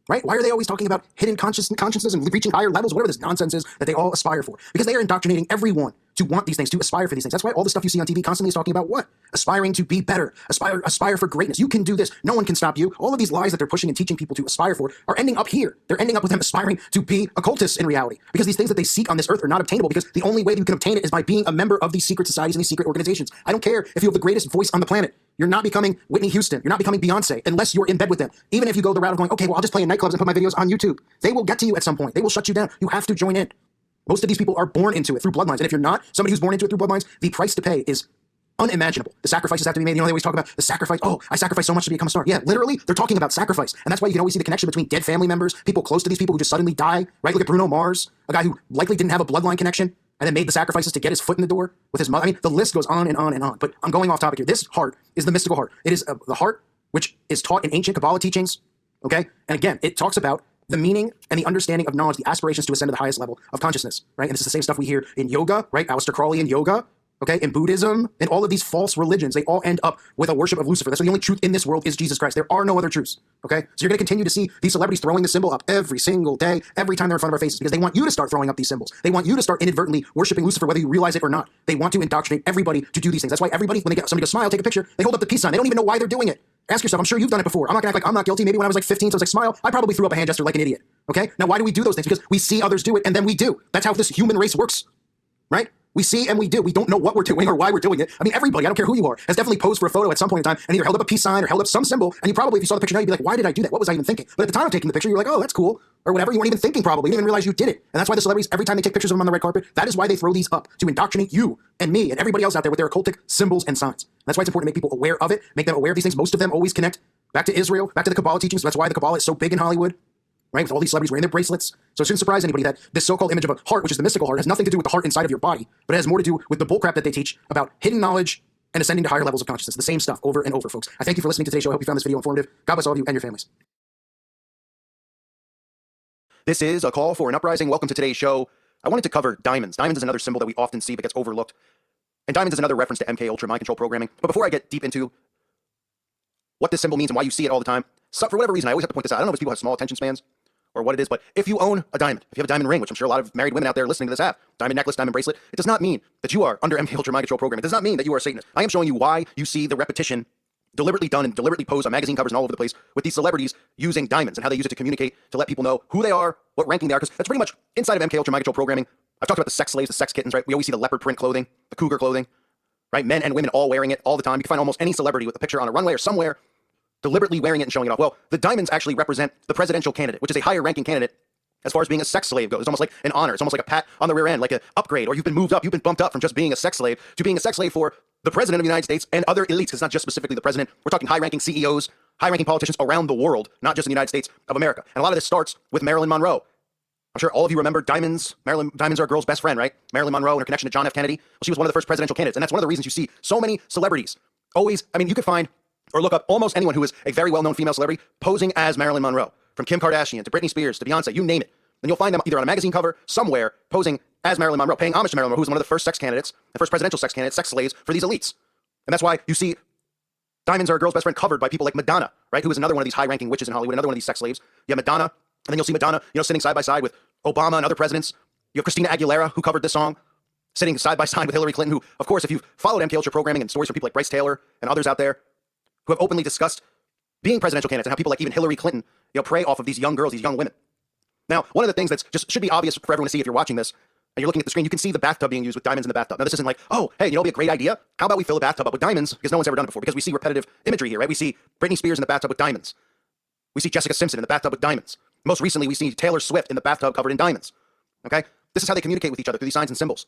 S3: Right? Why are they always talking about hidden consciousness and reaching higher levels, whatever this nonsense is that they all aspire for? Because they are indoctrinating everyone to want these things, to aspire for these things. That's why all the stuff you see on TV constantly is talking about what? Aspiring to be better, aspire for greatness. You can do this. No one can stop you. All of these lies that they're pushing and teaching people to aspire for are ending up here. They're ending up with them aspiring to be occultists in reality. Because these things that they seek on this earth are not obtainable, because the only way that you can obtain it is by being a member of these secret societies and these secret organizations. I don't care if you have the greatest voice on the planet. You're not becoming Whitney Houston. You're not becoming Beyonce unless you're in bed with them. Even if you go the route of going, okay, well, I'll just play in nightclubs and put my videos on YouTube. They will get to you at some point. They will shut you down. You have to join in. Most of these people are born into it through bloodlines. And if you're not somebody who's born into it through bloodlines, the price to pay is unimaginable. The sacrifices have to be made. They always talk about the sacrifice. Oh, I sacrificed so much to become a star. Yeah, literally, they're talking about sacrifice. And that's why you can always see the connection between dead family members, people close to these people who just suddenly die, right? Look at Bruno Mars, a guy who likely didn't have a bloodline connection and then made the sacrifices to get his foot in the door with his mother. I mean, the list goes on and on and on. But I'm going off topic here. This heart is the mystical heart. It is the heart which is taught in ancient Kabbalah teachings, okay? And again, it talks about the meaning and the understanding of knowledge, the aspirations to ascend to the highest level of consciousness, right? And this is the same stuff we hear in yoga, right? Aleister Crowley in yoga, okay? In Buddhism, and all of these false religions, they all end up with a worship of Lucifer. That's why the only truth in this world is Jesus Christ. There are no other truths, okay? So you're going to continue to see these celebrities throwing the symbol up every single day, every time they're in front of our faces, because they want you to start throwing up these symbols. They want you to start inadvertently worshiping Lucifer, whether you realize it or not. They want to indoctrinate everybody to do these things. That's why everybody, when they get somebody to smile, take a picture, they hold up the peace sign. They don't even know why they're doing it. Ask yourself, I'm sure you've done it before. I'm not going to act like I'm not guilty. Maybe when I was like 15, so I was like, smile, I probably threw up a hand gesture like an idiot, okay? Now, why do we do those things? Because we see others do it, and then we do. That's how this human race works, right? We see and we do. We don't know what we're doing or why we're doing it. I mean, everybody, I don't care who you are, has definitely posed for a photo at some point in time and either held up a peace sign or held up some symbol, and you probably, if you saw the picture now, you'd be like, why did I do that? What was I even thinking? But at the time of taking the picture, you're like, oh, that's cool, or whatever. You weren't even thinking probably. You didn't even realize you did it. And that's why the celebrities, every time they take pictures of them on the red carpet, that is why they throw these up, to indoctrinate you and me and everybody else out there with their occultic symbols and signs. That's why it's important to make people aware of it, make them aware of these things. Most of them always connect back to Israel, back to the Kabbalah teachings. So that's why the Kabbalah is so big in Hollywood, right? With all these celebrities wearing their bracelets. So it shouldn't surprise anybody that this so-called image of a heart, which is the mystical heart, has nothing to do with the heart inside of your body, but it has more to do with the bullcrap that they teach about hidden knowledge and ascending to higher levels of consciousness. The same stuff over and over, folks. I thank you for listening to today's show. I hope you found this video informative. God bless all of you and your families.
S2: This is a call for an uprising. Welcome to today's show. I wanted to cover diamonds. Diamonds is another symbol that we often see but gets overlooked. And diamonds is another reference to MK Ultra mind control programming. But before I get deep into what this symbol means and why you see it all the time, so for whatever reason, I always have to point this out. I don't know if people have small attention spans or what it is, but if you own a diamond, if you have a diamond ring, which I'm sure a lot of married women out there listening to this have, diamond necklace, diamond bracelet, it does not mean that you are under MK Ultra mind control program. It does not mean that you are a Satanist. I am showing you why you see the repetition deliberately done and deliberately posed on magazine covers and all over the place with these celebrities using diamonds and how they use it to communicate, to let people know who they are, what ranking they are, because that's pretty much inside of MK Ultra mind control programming. I've talked about the sex slaves, the sex kittens, right? We always see the leopard print clothing, the cougar clothing, right? Men and women all wearing it all the time. You can find almost any celebrity with a picture on a runway or somewhere deliberately wearing it and showing it off. Well, the diamonds actually represent the presidential candidate, which is a higher ranking candidate as far as being a sex slave goes. It's almost like an honor. It's almost like a pat on the rear end, like an upgrade, or you've been moved up, you've been bumped up from just being a sex slave to being a sex slave for the president of the United States and other elites, because it's not just specifically the president. We're talking high-ranking CEOs, high-ranking politicians around the world, not just in the United States of America. And a lot of this starts with Marilyn Monroe. I'm sure all of you remember diamonds. Diamonds are a girl's best friend, right? Marilyn Monroe and her connection to John F. Kennedy. Well, she was one of the first presidential candidates, and that's one of the reasons you see so many celebrities always, I mean, you could find or look up almost anyone who is a very well-known female celebrity posing as Marilyn Monroe, from Kim Kardashian to Britney Spears to Beyonce, you name it. And you'll find them either on a magazine cover somewhere posing as Marilyn Monroe, paying homage to Marilyn Monroe, who was one of the first sex candidates, the first presidential sex candidates, sex slaves for these elites. And that's why you see diamonds are a girl's best friend covered by people like Madonna, right? Who is another one of these high-ranking witches in Hollywood, another one of these sex slaves. You have Madonna, and then you'll see Madonna, sitting side by side with Obama and other presidents. You have Christina Aguilera, who covered this song, sitting side by side with Hillary Clinton, who, of course, if you've followed MK Ultra programming and stories from people like Bryce Taylor and others out there who have openly discussed being presidential candidates and how people like even Hillary Clinton, prey off of these young girls, these young women. Now, one of the things that's just should be obvious for everyone to see if you're watching this and you're looking at the screen, you can see the bathtub being used with diamonds in the bathtub. Now, this isn't like, oh, hey, it'd be a great idea. How about we fill a bathtub up with diamonds? Because no one's ever done it before. Because we see repetitive imagery here, right? We see Britney Spears in the bathtub with diamonds. We see Jessica Simpson in the bathtub with diamonds. Most recently, we see Taylor Swift in the bathtub covered in diamonds. Okay? This is how they communicate with each other, through these signs and symbols.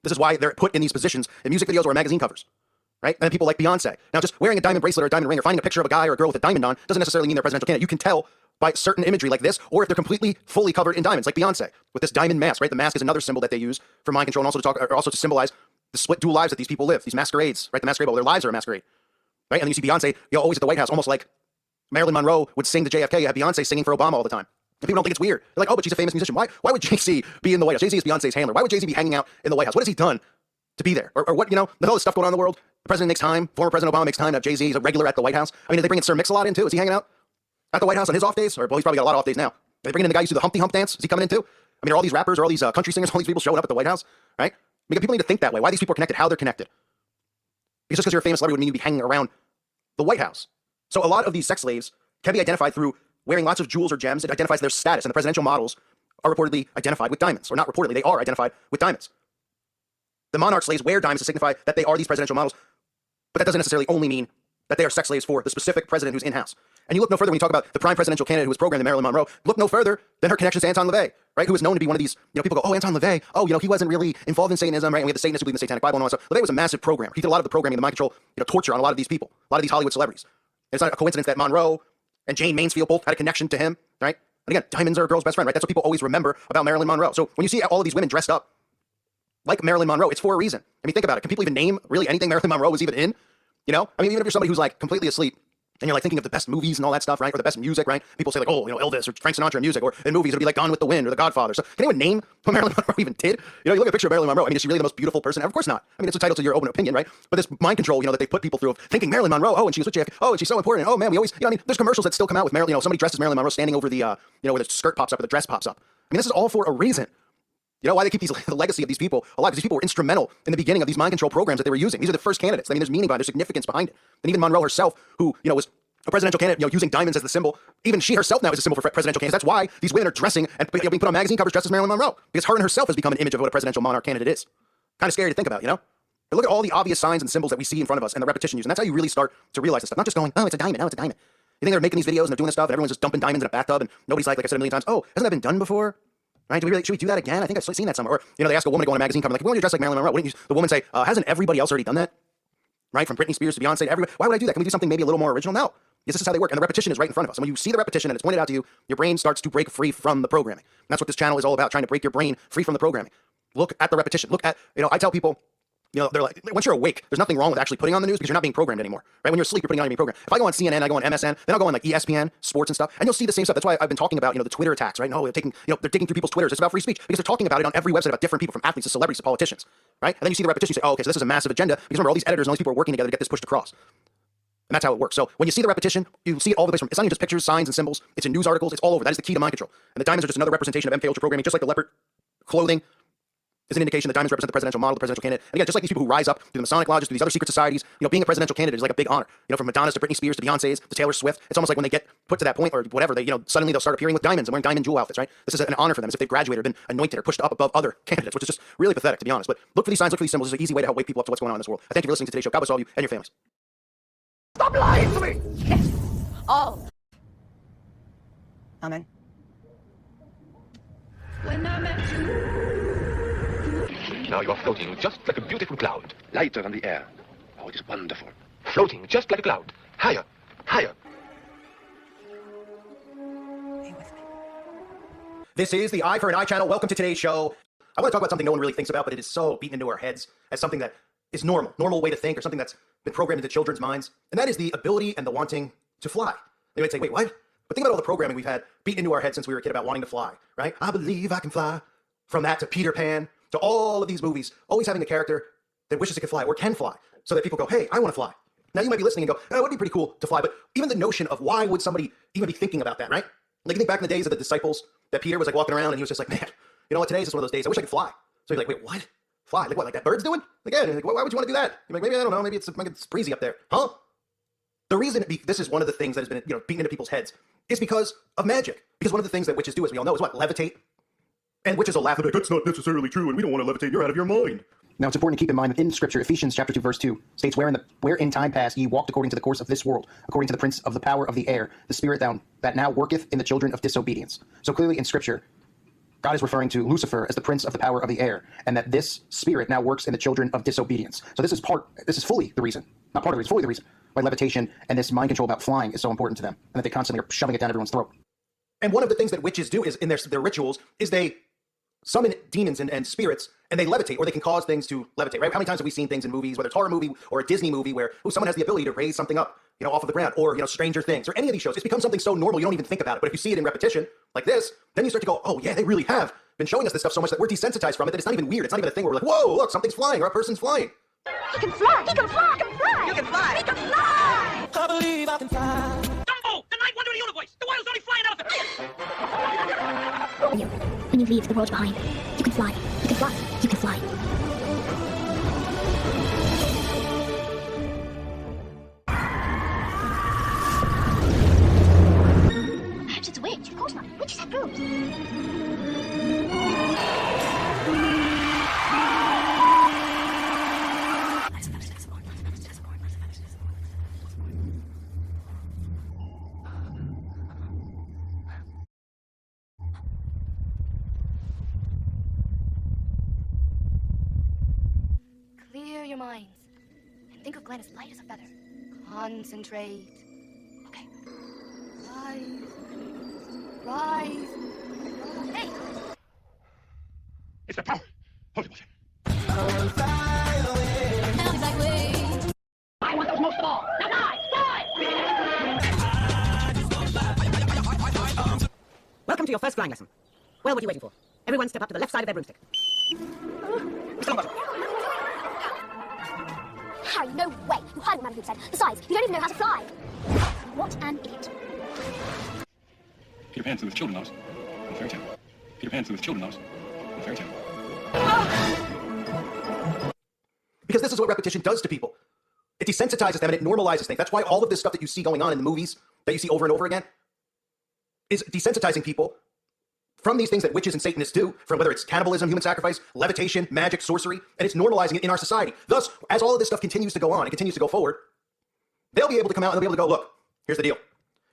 S2: This is why they're put in these positions in music videos or magazine covers. Right? And then people like Beyonce. Now, just wearing a diamond bracelet or a diamond ring or finding a picture of a guy or a girl with a diamond on doesn't necessarily mean they're a presidential candidate. You can tell by certain imagery like this, or if they're completely fully covered in diamonds, like Beyonce, with this diamond mask, right? The mask is another symbol that they use for mind control and also to symbolize the split dual lives that these people live, these masquerades, right? The masquerade, well, their lives are a masquerade, right? And then you see Beyonce, always at the White House, almost like Marilyn Monroe would sing to JFK. You have Beyonce singing for Obama all the time. And people don't think it's weird. They're like, oh, but she's a famous musician. Why would Jay-Z be in the White House? Jay-Z is Beyonce's handler. Why would Jay-Z be hanging out in the White House? What has he done to be there? Or what, with all this stuff going on in the world, the president makes time, former President Obama makes time to have Jay-Z. He's a regular at the White House. I mean, did they bring in Sir Mix-a-Lot in too? Is he hanging out at the White House on his off days? Or, well, he's probably got a lot of off days now. Are they bringing in the guy who used to do the Humpty Hump dance? Is he coming in too? I mean, are all these rappers, are all these country singers, all these people showing up at the White House, right? Because people need to think that way. Why these people are connected, how they're connected. Because just because you're a famous celebrity would mean you'd be hanging around the White House. So a lot of these sex slaves can be identified through wearing lots of jewels or gems. It identifies their status, and the presidential models are reportedly identified with diamonds. Or not reportedly, they are identified with diamonds. The monarch slaves wear diamonds to signify that they are these presidential models, but that doesn't necessarily only mean that they are sex slaves for the specific president who's in-house. And you look no further when you talk about the prime presidential candidate who was programmed, Marilyn Monroe, look no further than her connections to Anton LaVey, right? Who is known to be one of these, people go, oh, Anton LaVey, oh, he wasn't really involved in Satanism, right? And we have the Satanists who believe in the Satanic Bible and all that stuff. LaVey was a massive programmer. He did a lot of the programming, the mind control, torture on a lot of these people, a lot of these Hollywood celebrities. And it's not a coincidence that Monroe and Jane Mansfield both had a connection to him, right? And again, diamonds are a girl's best friend, right? That's what people always remember about Marilyn Monroe. So when you see all of these women dressed up like Marilyn Monroe, it's for a reason. I mean, think about it. Can people even name really anything Marilyn Monroe was even in? I mean, even if you're somebody who's like completely asleep and you're like thinking of the best movies and all that stuff, right? Or the best music, right? People say like, oh, Elvis or Frank Sinatra in music, or in movies it'll be like Gone with the Wind or The Godfather. So can anyone name what Marilyn Monroe even did? You look at a picture of Marilyn Monroe. I mean, is she really the most beautiful person ever? Of course not. I mean, it's entitled to your own opinion, right? But this mind control, that they put people through of thinking Marilyn Monroe, oh, and she was with JFK, oh, and she's so important. Oh man, we always, I mean, there's commercials that still come out with Marilyn, somebody dressed as Marilyn Monroe standing over the, where the skirt pops up or the dress pops up. I mean, this is all for a reason. Why they keep the legacy of these people alive? Because these people were instrumental in the beginning of these mind control programs that they were using. These are the first candidates. I mean, there's meaning behind it, there's significance behind it. And even Monroe herself, who, was a presidential candidate, using diamonds as the symbol, even she herself now is a symbol for presidential candidates. That's why these women are dressing and being put on magazine covers dressed as Marilyn Monroe. Because her and herself has become an image of what a presidential monarch candidate is. Kind of scary to think about, you know? But look at all the obvious signs and symbols that we see in front of us and the repetition used, and that's how you really start to realize this stuff. Not just going, oh, it's a diamond, oh, it's a diamond. You think they're making these videos and they're doing this stuff and everyone's just dumping diamonds in a bathtub and nobody's like I said a million times, oh, hasn't that been done before? Right? Should we do that again? I think I've seen that somewhere. Or, you know, they ask a woman to go on a magazine cover, like, why don't you dress like Marilyn Monroe? Wouldn't the woman say, hasn't everybody else already done that? Right? From Britney Spears to Beyonce to everybody. Why would I do that? Can we do something maybe a little more original? No. Yes, this is how they work. And the repetition is right in front of us. And when you see the repetition and it's pointed out to you, your brain starts to break free from the programming. And that's what this channel is all about, trying to break your brain free from the programming. Look at the repetition. Look at, you know, I tell people, you know, they're like, once you're awake, there's nothing wrong with actually putting on the news because you're not being programmed anymore, right? When you're asleep, you're putting on any program. If I go on CNN, I go on MSN, then I'll go on like ESPN, sports and stuff, and you'll see the same stuff. That's why I've been talking about, you know, the Twitter attacks, right? No, they're digging through people's Twitters. It's about free speech because they're talking about it on every website about different people, from athletes to celebrities to politicians, right? And then you see the repetition, you say, oh, okay, so this is a massive agenda because remember, all these editors and all these people are working together to get this pushed across. And that's how it works. So when you see the repetition, you see it all the way from, it's not even just pictures, signs, and symbols. It's in news articles. It's all over. That is the key to mind control. And the diamonds are just another representation of MK Ultra programming, just like the leopard clothing is an indication that diamonds represent the presidential model, the presidential candidate. And again, just like these people who rise up through the Masonic lodges, through these other secret societies, you know, being a presidential candidate is like a big honor. You know, from Madonna's to Britney Spears to Beyonce's to Taylor Swift. It's almost like when they get put to that point or whatever, they, you know, suddenly they'll start appearing with diamonds and wearing diamond jewel outfits, right? This is an honor for them, as if they've graduated or been anointed or pushed up above other candidates, which is just really pathetic, to be honest. But look for these signs, look for these symbols. It's an easy way to help wake people up to what's going on in this world. I thank you for listening to today's show. God bless all of you and your families.
S4: Stop lying to me!
S5: Yes. All. Amen.
S4: When I met you.
S6: Now you are floating just like a beautiful cloud.
S7: Lighter than the air. Oh, it is wonderful.
S6: Floating just like a cloud. Higher, higher.
S5: Stay with me.
S2: This is the Eye for an Eye channel. Welcome to today's show. I want to talk about something no one really thinks about, but it is so beaten into our heads as something that is normal way to think, or something that's been programmed into children's minds, and that is the ability and the wanting to fly. They might say, wait, what? But think about all the programming we've had beaten into our heads since we were a kid about wanting to fly, right? I believe I can fly. From that to Peter Pan, to all of these movies, always having a character that wishes it could fly or can fly, so that people go, hey, I want to fly. Now you might be listening and go, oh, it would be pretty cool to fly, but even the notion of why would somebody even be thinking about that, right? Like you think back in the days of the disciples, that Peter was like walking around and he was just like, man, you know what, today's just one of those days, I wish I could fly. So he's like, wait, what? Fly? Like what, like that bird's doing? Like, yeah, like, why would you want to do that? You're like, maybe, I don't know, maybe it's breezy up there. Huh? The reason this is one of the things that has been, you know, beaten into people's heads is because of magic. Because one of the things that witches do, as we all know, is what? Levitate. And witches will laugh and be like, that's not necessarily true, and we don't want to levitate, you're out of your mind.
S3: Now, it's important to keep in mind that in Scripture, Ephesians chapter 2, verse 2 states, where in time past ye walked according to the course of this world, according to the prince of the power of the air, the spirit that now worketh in the children of disobedience. So clearly in Scripture, God is referring to Lucifer as the prince of the power of the air, and that this spirit now works in the children of disobedience. So this is fully the reason, not part of it, it's fully the reason why levitation and this mind control about flying is so important to them, and that they constantly are shoving it down everyone's throat.
S2: And one of the things that witches do is in their rituals is they summon demons and spirits, and they levitate, or they can cause things to levitate, right? How many times have we seen things in movies, whether it's a horror movie or a Disney movie, where someone has the ability to raise something up, you know, off of the ground, or, you know, Stranger Things, or any of these shows. It's become something so normal you don't even think about it. But if you see it in repetition, like this, then you start to go, oh yeah, they really have been showing us this stuff so much that we're desensitized from it, that it's not even weird. It's not even a thing where we're like, whoa, look, something's flying, or a person's flying.
S4: He can fly! He can fly! He can fly!
S5: You can fly!
S4: He can fly!
S5: I believe I can fly.
S8: Dumbo, the ninth wonder of the universe! The world's only flying out of the
S9: When you leave the world behind, you can fly. You can fly. You can fly.
S4: Perhaps it's a witch. Of course not. Witches have brooms.
S9: Clear your minds and think of Glenn as light as a feather. Concentrate. Okay. Rise. Rise. Hey!
S7: It's the power. Holy water.
S4: I want those most of all. Now fly! Fly!
S5: Welcome to your first flying lesson. Well, what are you waiting for? Everyone step up to the left side of their broomstick. Mr. Longbottom.
S9: Harry, no way. You heard what Madam Hoop said. Besides, you don't even know how to fly. What an idiot.
S7: Peter Pan flew with children loves in a fairy tale. Peter Pan flew with children loves in a fairy tale.
S2: Because this is what repetition does to people. It desensitizes them and it normalizes things. That's why all of this stuff that you see going on in the movies, that you see over and over again, is desensitizing people from these things that witches and Satanists do, from whether it's cannibalism, human sacrifice, levitation, magic, sorcery, and it's normalizing it in our society. Thus, as all of this stuff continues to go on and continues to go forward, they'll be able to come out and they'll be able to go, look, here's the deal.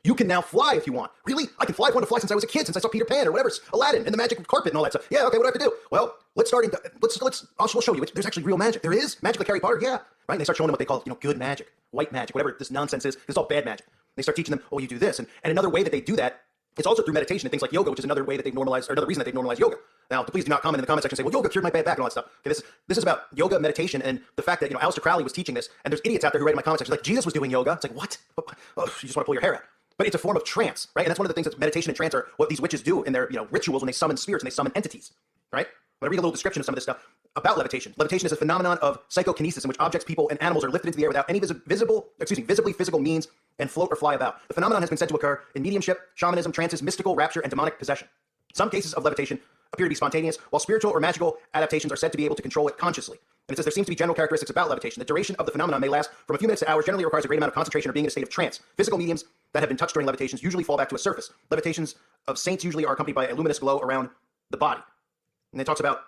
S2: You can now fly if you want. Really? I can fly. I've wanted to fly since I was a kid, since I saw Peter Pan or whatever, Aladdin and the magic carpet and all that stuff. Yeah, okay, what do I have to do? Well, we'll show you. We'll show you real magic. There is magic like Harry Potter, yeah. Right? And they start showing them what they call, good magic, white magic, whatever this nonsense is. It's all bad magic. They start teaching them, you do this. And another way that they do that is also through meditation and things like yoga, which is another way that they've normalized, or another reason that they've normalized yoga. Now, please do not comment in the comment section and say, well, yoga cured my bad back and all that stuff. Okay, this is about yoga, meditation, and the fact that, Aleister Crowley was teaching this, and there's idiots out there who write in my comment section like, Jesus was doing yoga. It's like, what? Oh, you just want to pull your hair out. But it's a form of trance, right? And that's one of the things that meditation and trance are what these witches do in their rituals when they summon spirits and they summon entities, right? I'm going to read a little description of some of this stuff about levitation. Levitation is a phenomenon of psychokinesis in which objects, people, and animals are lifted into the air without any visibly physical means and float or fly about. The phenomenon has been said to occur in mediumship, shamanism, trances, mystical, rapture, and demonic possession. Some cases of levitation appear to be spontaneous, while spiritual or magical adaptations are said to be able to control it consciously. And it says there seems to be general characteristics about levitation. The duration of the phenomenon may last from a few minutes to hours, generally requires a great amount of concentration or being in a state of trance. Physical mediums that have been touched during levitations usually fall back to a surface. Levitations of saints usually are accompanied by a luminous glow around the body. And it talks about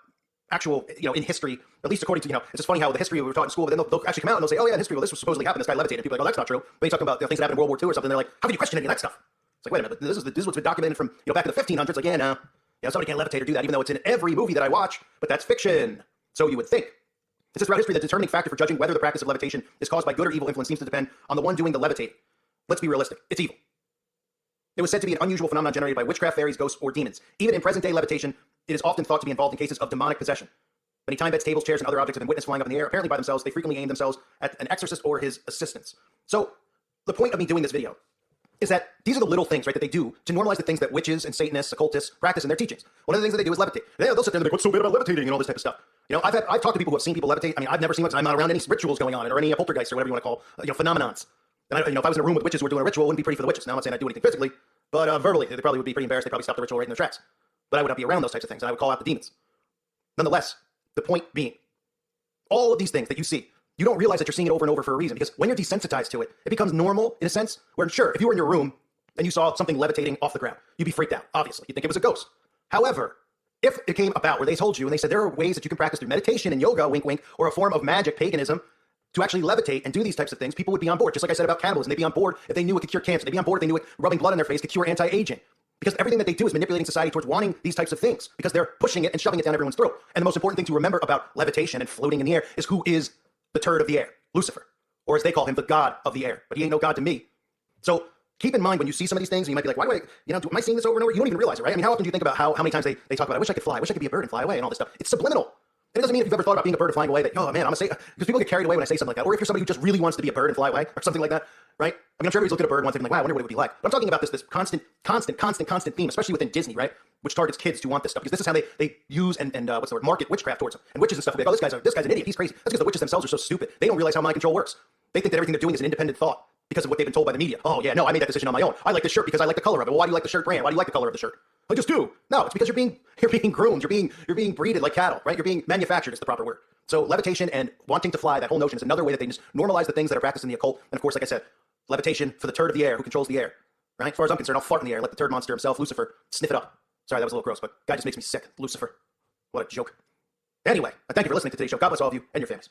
S2: actual, in history, at least according to, it's just funny how the history we were taught in school, but then they'll actually come out and they'll say, oh yeah, in history, well, this was supposedly happened, this guy levitated. People are like, oh, that's not true. But he's talking about things that happened in World War II or something. They're like, how can you question any of that stuff? It's like, wait a minute, this is what's been documented from, back in the 1500s. Like, yeah, no. Somebody can't levitate or do that, even though it's in every movie that I watch, but that's fiction. So you would think. It says throughout history, the determining factor for judging whether the practice of levitation is caused by good or evil influence seems to depend on the one doing the levitating. Let's be realistic. It's evil. It was said to be an unusual phenomenon generated by witchcraft, fairies, ghosts, or demons. Even in present-day levitation, it is often thought to be involved in cases of demonic possession. Many time beds, tables, chairs, and other objects have been witnessed flying up in the air, apparently by themselves. They frequently aim themselves at an exorcist or his assistants. So the point of me doing this video is that these are the little things, right, that they do to normalize the things that witches and Satanists, occultists practice in their teachings. One of the things that they do is levitate. They'll sit there and be like, what's so bad about levitating and all this type of stuff. I've talked to people who have seen people levitate. I mean, I've never seen it. I'm not around any rituals going on or any poltergeists or whatever you want to call, phenomenons. And if I was in a room with witches who were doing a ritual, it wouldn't be pretty for the witches. Now, I'm not saying I'd do anything physically, but verbally, they probably would be pretty embarrassed. They'd probably stop the ritual right in their tracks. But I would not be around those types of things, and I would call out the demons. Nonetheless, the point being, all of these things that you see, you don't realize that you're seeing it over and over for a reason, because when you're desensitized to it, it becomes normal in a sense, where sure, if you were in your room and you saw something levitating off the ground, you'd be freaked out, obviously. You'd think it was a ghost. However, if it came about where they told you and they said there are ways that you can practice through meditation and yoga, wink, wink, or a form of magic, paganism, to actually levitate and do these types of things, people would be on board. Just like I said about cannibalism, they'd be on board if they knew it could cure cancer. They'd be on board if they knew it rubbing blood on their face could cure anti-aging. Because everything that they do is manipulating society towards wanting these types of things, because they're pushing it and shoving it down everyone's throat. And the most important thing to remember about levitation and floating in the air is who is the turd of the air, Lucifer, or as they call him, the god of the air. But he ain't no god to me. So keep in mind when you see some of these things, and you might be like, why do I, am I seeing this over and over? You don't even realize it, right? I mean, how often do you think about how many times they talk about, I wish I could fly, I wish I could be a bird and fly away and all this stuff. It's subliminal. And it doesn't mean if you've ever thought about being a bird and flying away that, oh man, I'm gonna say, because people get carried away when I say something like that. Or if you're somebody who just really wants to be a bird and fly away or something like that, right? I mean, I'm sure everybody's looked at a bird once and been like, wow, I wonder what it would be like. But I'm talking about this constant theme, especially within Disney, right? Which targets kids to want this stuff, because this is how they use and what's the word, market witchcraft towards them. And witches and stuff will be like, oh, this guy's an idiot, he's crazy. That's because the witches themselves are so stupid. They don't realize how mind control works. They think that everything they're doing is an independent thought because of what they've been told by the media. Oh yeah, no, I made that decision on my own. I like this shirt because I like the color of it. Well, why do you like the shirt brand? Why do you like the color of the shirt? I just do. No, it's because you're being groomed. You're being breeded like cattle, right? You're being manufactured is the proper word. So levitation and wanting to fly, that whole notion is another way that they just normalize the things that are practiced in the occult. And of course, like I said, levitation for the turd of the air who controls the air, right? As far as I'm concerned, I'll fart in the air, let the turd monster himself, Lucifer, sniff it up. Sorry, that was a little gross, but guy just makes me sick. Lucifer. What a joke. Anyway, I thank you for listening to today's show. God bless all of you and your families.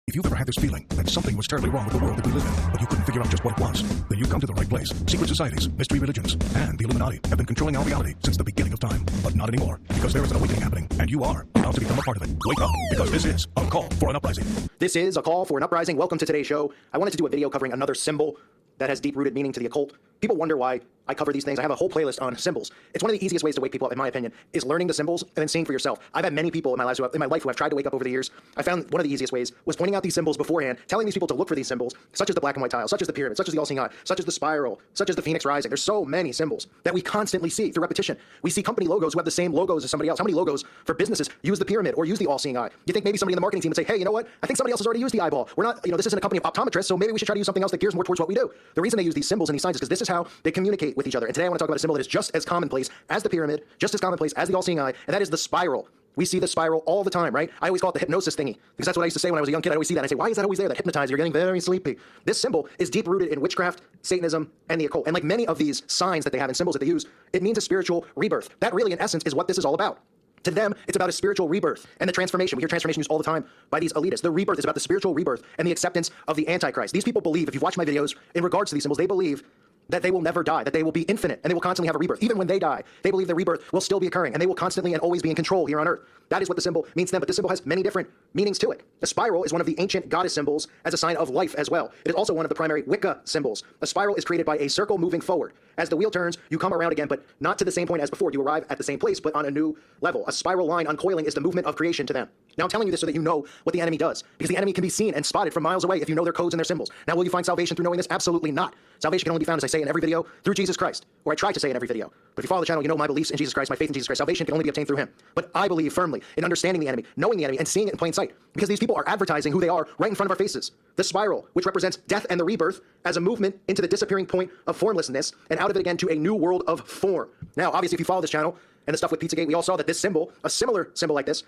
S1: If you've ever had this feeling that something was terribly wrong with the world that we live in, but you couldn't figure out just what it was, then you've come to the right place. Secret societies, mystery religions, and the Illuminati have been controlling our reality since the beginning of time. But not anymore, because there is an awakening happening, and you are about to become a part of it. Wake up, because this is a call for an uprising.
S2: This is a call for an uprising. Welcome to today's show. I wanted to do a video covering another symbol that has deep-rooted meaning to the occult. People wonder why I cover these things. I have a whole playlist on symbols. It's one of the easiest ways to wake people up, in my opinion, is learning the symbols and then seeing for yourself. I've had many people in my life who have tried to wake up over the years. I found one of the easiest ways was pointing out these symbols beforehand, telling these people to look for these symbols, such as the black and white tile, such as the pyramid, such as the all-seeing eye, such as the spiral, such as the phoenix rising. There's so many symbols that we constantly see through repetition. We see company logos who have the same logos as somebody else. How many logos for businesses use the pyramid or use the all-seeing eye? You think maybe somebody in the marketing team would say, hey, you know what? I think somebody else has already used the eyeball. We're not, this isn't a company of optometrists, so maybe we should try to use something else that gears more towards what we do. The reason they use these symbols and these signs is because this is how they communicate with each other. And today I want to talk about a symbol that is just as commonplace as the pyramid, just as commonplace as the all-seeing eye, and that is the spiral. We see the spiral all the time, right? I always call it the hypnosis thingy, because that's what I used to say when I was a young kid. I always see that, and I say, why is that always there? That hypnotizer, you're getting very sleepy. This symbol is deep-rooted in witchcraft, Satanism, and the occult. And like many of these signs that they have and symbols that they use, it means a spiritual rebirth. That really, in essence, is what this is all about. To them, it's about a spiritual rebirth and the transformation. We hear transformation used all the time by these elitists. The rebirth is about the spiritual rebirth and the acceptance of the Antichrist. These people believe, if you've watched my videos in regards to these symbols, they believe that they will never die, that they will be infinite, and they will constantly have a rebirth. Even when they die, they believe the rebirth will still be occurring, and they will constantly and always be in control here on Earth. That is what the symbol means to them, but this symbol has many different meanings to it. The spiral is one of the ancient goddess symbols as a sign of life as well. It is also one of the primary Wicca symbols. A spiral is created by a circle moving forward. As the wheel turns, you come around again, but not to the same point as before. You arrive at the same place, but on a new level. A spiral line uncoiling is the movement of creation to them. Now, I'm telling you this so that you know what the enemy does, because the enemy can be seen and spotted from miles away if you know their codes and their symbols. Now, will you find salvation through knowing this? Absolutely not. Salvation can only be found, as I say in every video, through Jesus Christ, or I try to say in every video. But if you follow the channel, you know my beliefs in Jesus Christ, my faith in Jesus Christ. Salvation can only be obtained through him. But I believe firmly in understanding the enemy, knowing the enemy, and seeing it in plain sight, because these people are advertising who they are right in front of our faces. The spiral, which represents death and the rebirth, as a movement into the disappearing point of formlessness, and out of it again to a new world of form. Now, obviously, if you follow this channel and the stuff with Pizzagate, we all saw that this symbol, a similar symbol like this,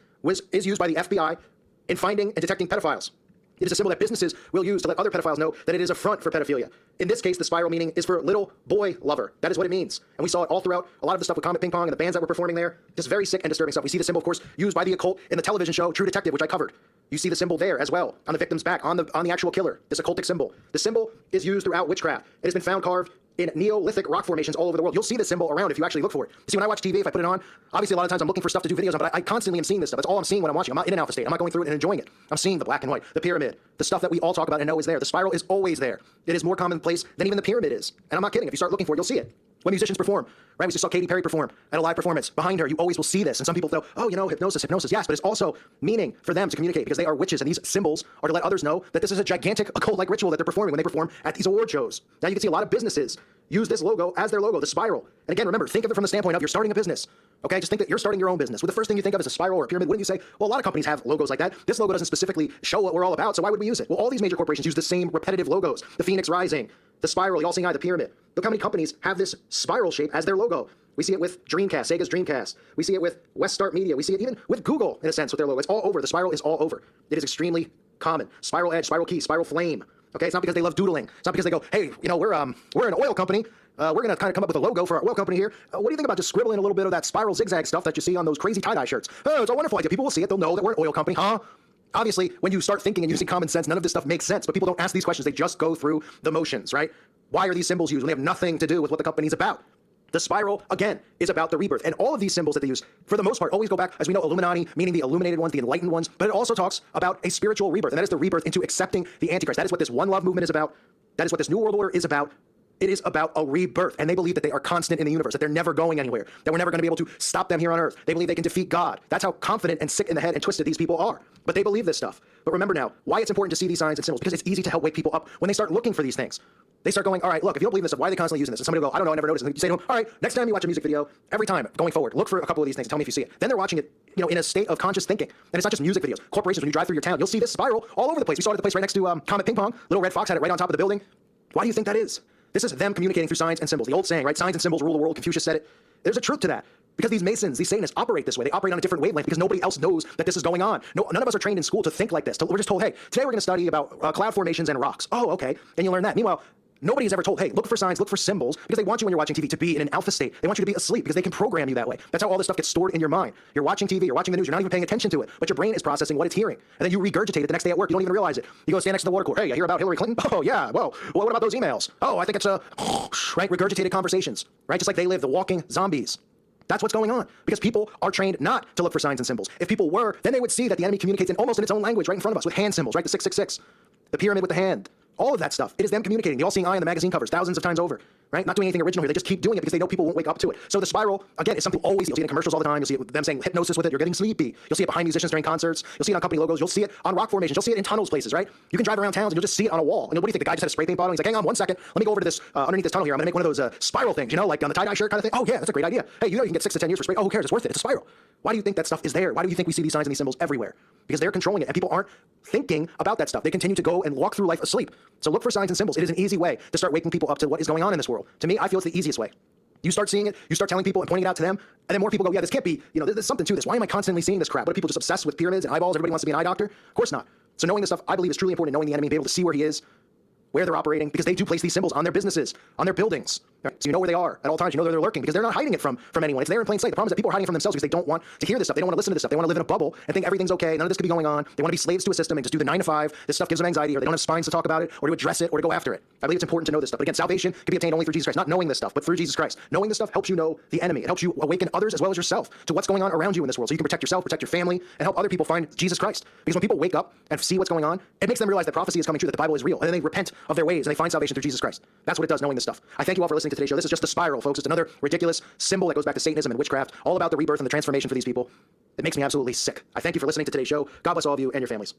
S2: is used by the FBI in finding and detecting pedophiles. It is a symbol that businesses will use to let other pedophiles know that it is a front for pedophilia. In this case, the spiral meaning is for little boy lover. That is what it means. And we saw it all throughout a lot of the stuff with Comet Ping Pong and the bands that were performing there. Just very sick and disturbing stuff. We see the symbol, of course, used by the occult in the television show True Detective, which I covered. You see the symbol there as well, on the victim's back, on the actual killer, this occultic symbol. The symbol is used throughout witchcraft. It has been found carved in Neolithic rock formations all over the world. You'll see this symbol around if you actually look for it. See, when I watch TV, if I put it on, obviously a lot of times I'm looking for stuff to do videos on, but I constantly am seeing this stuff. That's all I'm seeing when I'm watching. I'm not in an alpha state. I'm not going through it and enjoying it. I'm seeing the black and white, the pyramid, the stuff that we all talk about and know is there. The spiral is always there. It is more commonplace than even the pyramid is. And I'm not kidding. If you start looking for it, you'll see it. When musicians perform, right? We just saw Katy Perry perform at a live performance. Behind her, you always will see this. And some people go, oh, you know, hypnosis. Yes, but it's also meaning for them to communicate because they are witches. And these symbols are to let others know that this is a gigantic occult-like ritual that they're performing when they perform at these award shows. Now, you can see a lot of businesses use this logo as their logo, the spiral. And again, remember, think of it from the standpoint of you're starting a business. Okay, just think that you're starting your own business. Well, the first thing you think of is a spiral or a pyramid. Wouldn't you say, well, a lot of companies have logos like that. This logo doesn't specifically show what we're all about, so why would we use it? Well, all these major corporations use the same repetitive logos. The Phoenix Rising, the spiral, the all-seeing eye, the pyramid. Look how many companies have this spiral shape as their logo. We see it with Dreamcast, Sega's Dreamcast. We see it with Weststart Media. We see it even with Google, in a sense, with their logo. It's all over. The spiral is all over. It is extremely common. Spiral edge, spiral key, spiral flame. Okay, it's not because they love doodling. It's not because they go, hey, you know, we're an oil company. We're going to kind of come up with a logo for our oil company here. What do you think about just scribbling a little bit of that spiral zigzag stuff that you see on those crazy tie-dye shirts? Oh, it's a wonderful idea. People will see it. They'll know that we're an oil company, huh? Obviously, when you start thinking and using common sense, none of this stuff makes sense. But people don't ask these questions. They just go through the motions, right? Why are these symbols used when they have nothing to do with what the company's about? The spiral, again, is about the rebirth. And all of these symbols that they use, for the most part, always go back, as we know, Illuminati, meaning the illuminated ones, the enlightened ones. But it also talks about a spiritual rebirth. And that is the rebirth into accepting the Antichrist. That is what this One Love movement is about. That is what this New World Order is about. It is about a rebirth, and they believe that they are constant in the universe, that they're never going anywhere, that we're never going to be able to stop them here on Earth. They believe they can defeat God. That's how confident and sick in the head and twisted these people are. But they believe this stuff. But remember now, why it's important to see these signs and symbols, because it's easy to help wake people up when they start looking for these things. They start going, all right, look, if you don't believe this stuff, why are they constantly using this? And somebody will go, I don't know, I never noticed. And you say to them, all right, next time you watch a music video, every time going forward, look for a couple of these things and tell me if you see it. Then they're watching it, you know, in a state of conscious thinking. And it's not just music videos. Corporations, when you drive through your town, you'll see this spiral all over the place. We saw it at the place right next to Comet Ping Pong. Little Red Fox had it right on top of the building. Why do you think that is? This is them communicating through signs and symbols. The old saying, right? Signs and symbols rule the world. Confucius said it. There's a truth to that. Because these Masons, these Satanists operate this way. They operate on a different wavelength because nobody else knows that this is going on. No, none of us are trained in school to think like this. We're just told, hey, today we're going to study about cloud formations and rocks. Oh, okay. And you learn that. Meanwhile, nobody's ever told, hey, look for signs, look for symbols, because they want you when you're watching TV to be in an alpha state. They want you to be asleep because they can program you that way. That's how all this stuff gets stored in your mind. You're watching TV, you're watching the news, you're not even paying attention to it, but your brain is processing what it's hearing. And then you regurgitate it the next day at work. You don't even realize it. You go stand next to the water cooler. Hey, I hear about Hillary Clinton? Oh, yeah. Well, what about those emails? Oh, I think it's right? Regurgitated conversations, right? Just like they live, the walking zombies. That's what's going on, because people are trained not to look for signs and symbols. If people were, then they would see that the enemy communicates in almost in its own language right in front of us with hand symbols, right? The 666, the pyramid with the hand. All of that stuff. It is them communicating. The all-seeing eye on the magazine covers thousands of times over, right? Not doing anything original here. They just keep doing it because they know people won't wake up to it. So the spiral, again, is something always, you'll see it in commercials all the time. You'll see it with them saying hypnosis with it. You're getting sleepy. You'll see it behind musicians during concerts. You'll see it on company logos. You'll see it on rock formations. You'll see it in tunnels places, right? You can drive around towns and you'll just see it on a wall. And what do you think? The guy just had a spray paint bottle. He's like, hang on 1 second. Let me go over to this, underneath this tunnel here. I'm going to make one of those spiral things, you know, like on the tie-dye shirt kind of thing. Oh, yeah, that's a great idea. Hey, you know you can get 6 to 10 years for spray. Oh, who cares? It's worth it. It's a spiral. Why do you think that stuff is there? Why do you think we see these signs and these symbols everywhere? Because they're controlling it, and people aren't thinking about that stuff. They continue to go and walk through life asleep. So look for signs and symbols. It is an easy way to start waking people up to what is going on in this world. To me, I feel it's the easiest way. You start seeing it, you start telling people and pointing it out to them, and then more people go, yeah, this can't be, there's something to this. Why am I constantly seeing this crap? What are people just obsessed with pyramids and eyeballs? Everybody wants to be an eye doctor? Of course not. So knowing this stuff, I believe, is truly important, knowing the enemy, being able to see where he is, where they're operating, because they do place these symbols on their businesses, on their buildings. Right? So you know where they are at all times. You know where they're lurking because they're not hiding it from anyone. It's there in plain sight. The problem is that people are hiding it from themselves because they don't want to hear this stuff. They don't want to listen to this stuff. They want to live in a bubble and think everything's okay. None of this could be going on. They want to be slaves to a system and just do the 9 to 5. This stuff gives them anxiety, or they don't have spines to talk about it, or to address it, or to go after it. I believe it's important to know this stuff. But again, salvation can be obtained only through Jesus Christ. Not knowing this stuff, but through Jesus Christ. Knowing this stuff helps you know the enemy. It helps you awaken others as well as yourself to what's going on around you in this world, so you can protect yourself, protect your family, and help other people find Jesus Christ. Because when people wake up and see what's going on, it makes them realize that prophecy is coming true, that the Bible is real, and then they repent of their ways and they find salvation through Jesus Christ. That's what it does, knowing this stuff. I thank you all for listening to today's show. This is just the spiral, folks. It's another ridiculous symbol that goes back to Satanism and witchcraft, all about the rebirth and the transformation for these people. It makes me absolutely sick. I thank you for listening to today's show. God bless all of you and your families.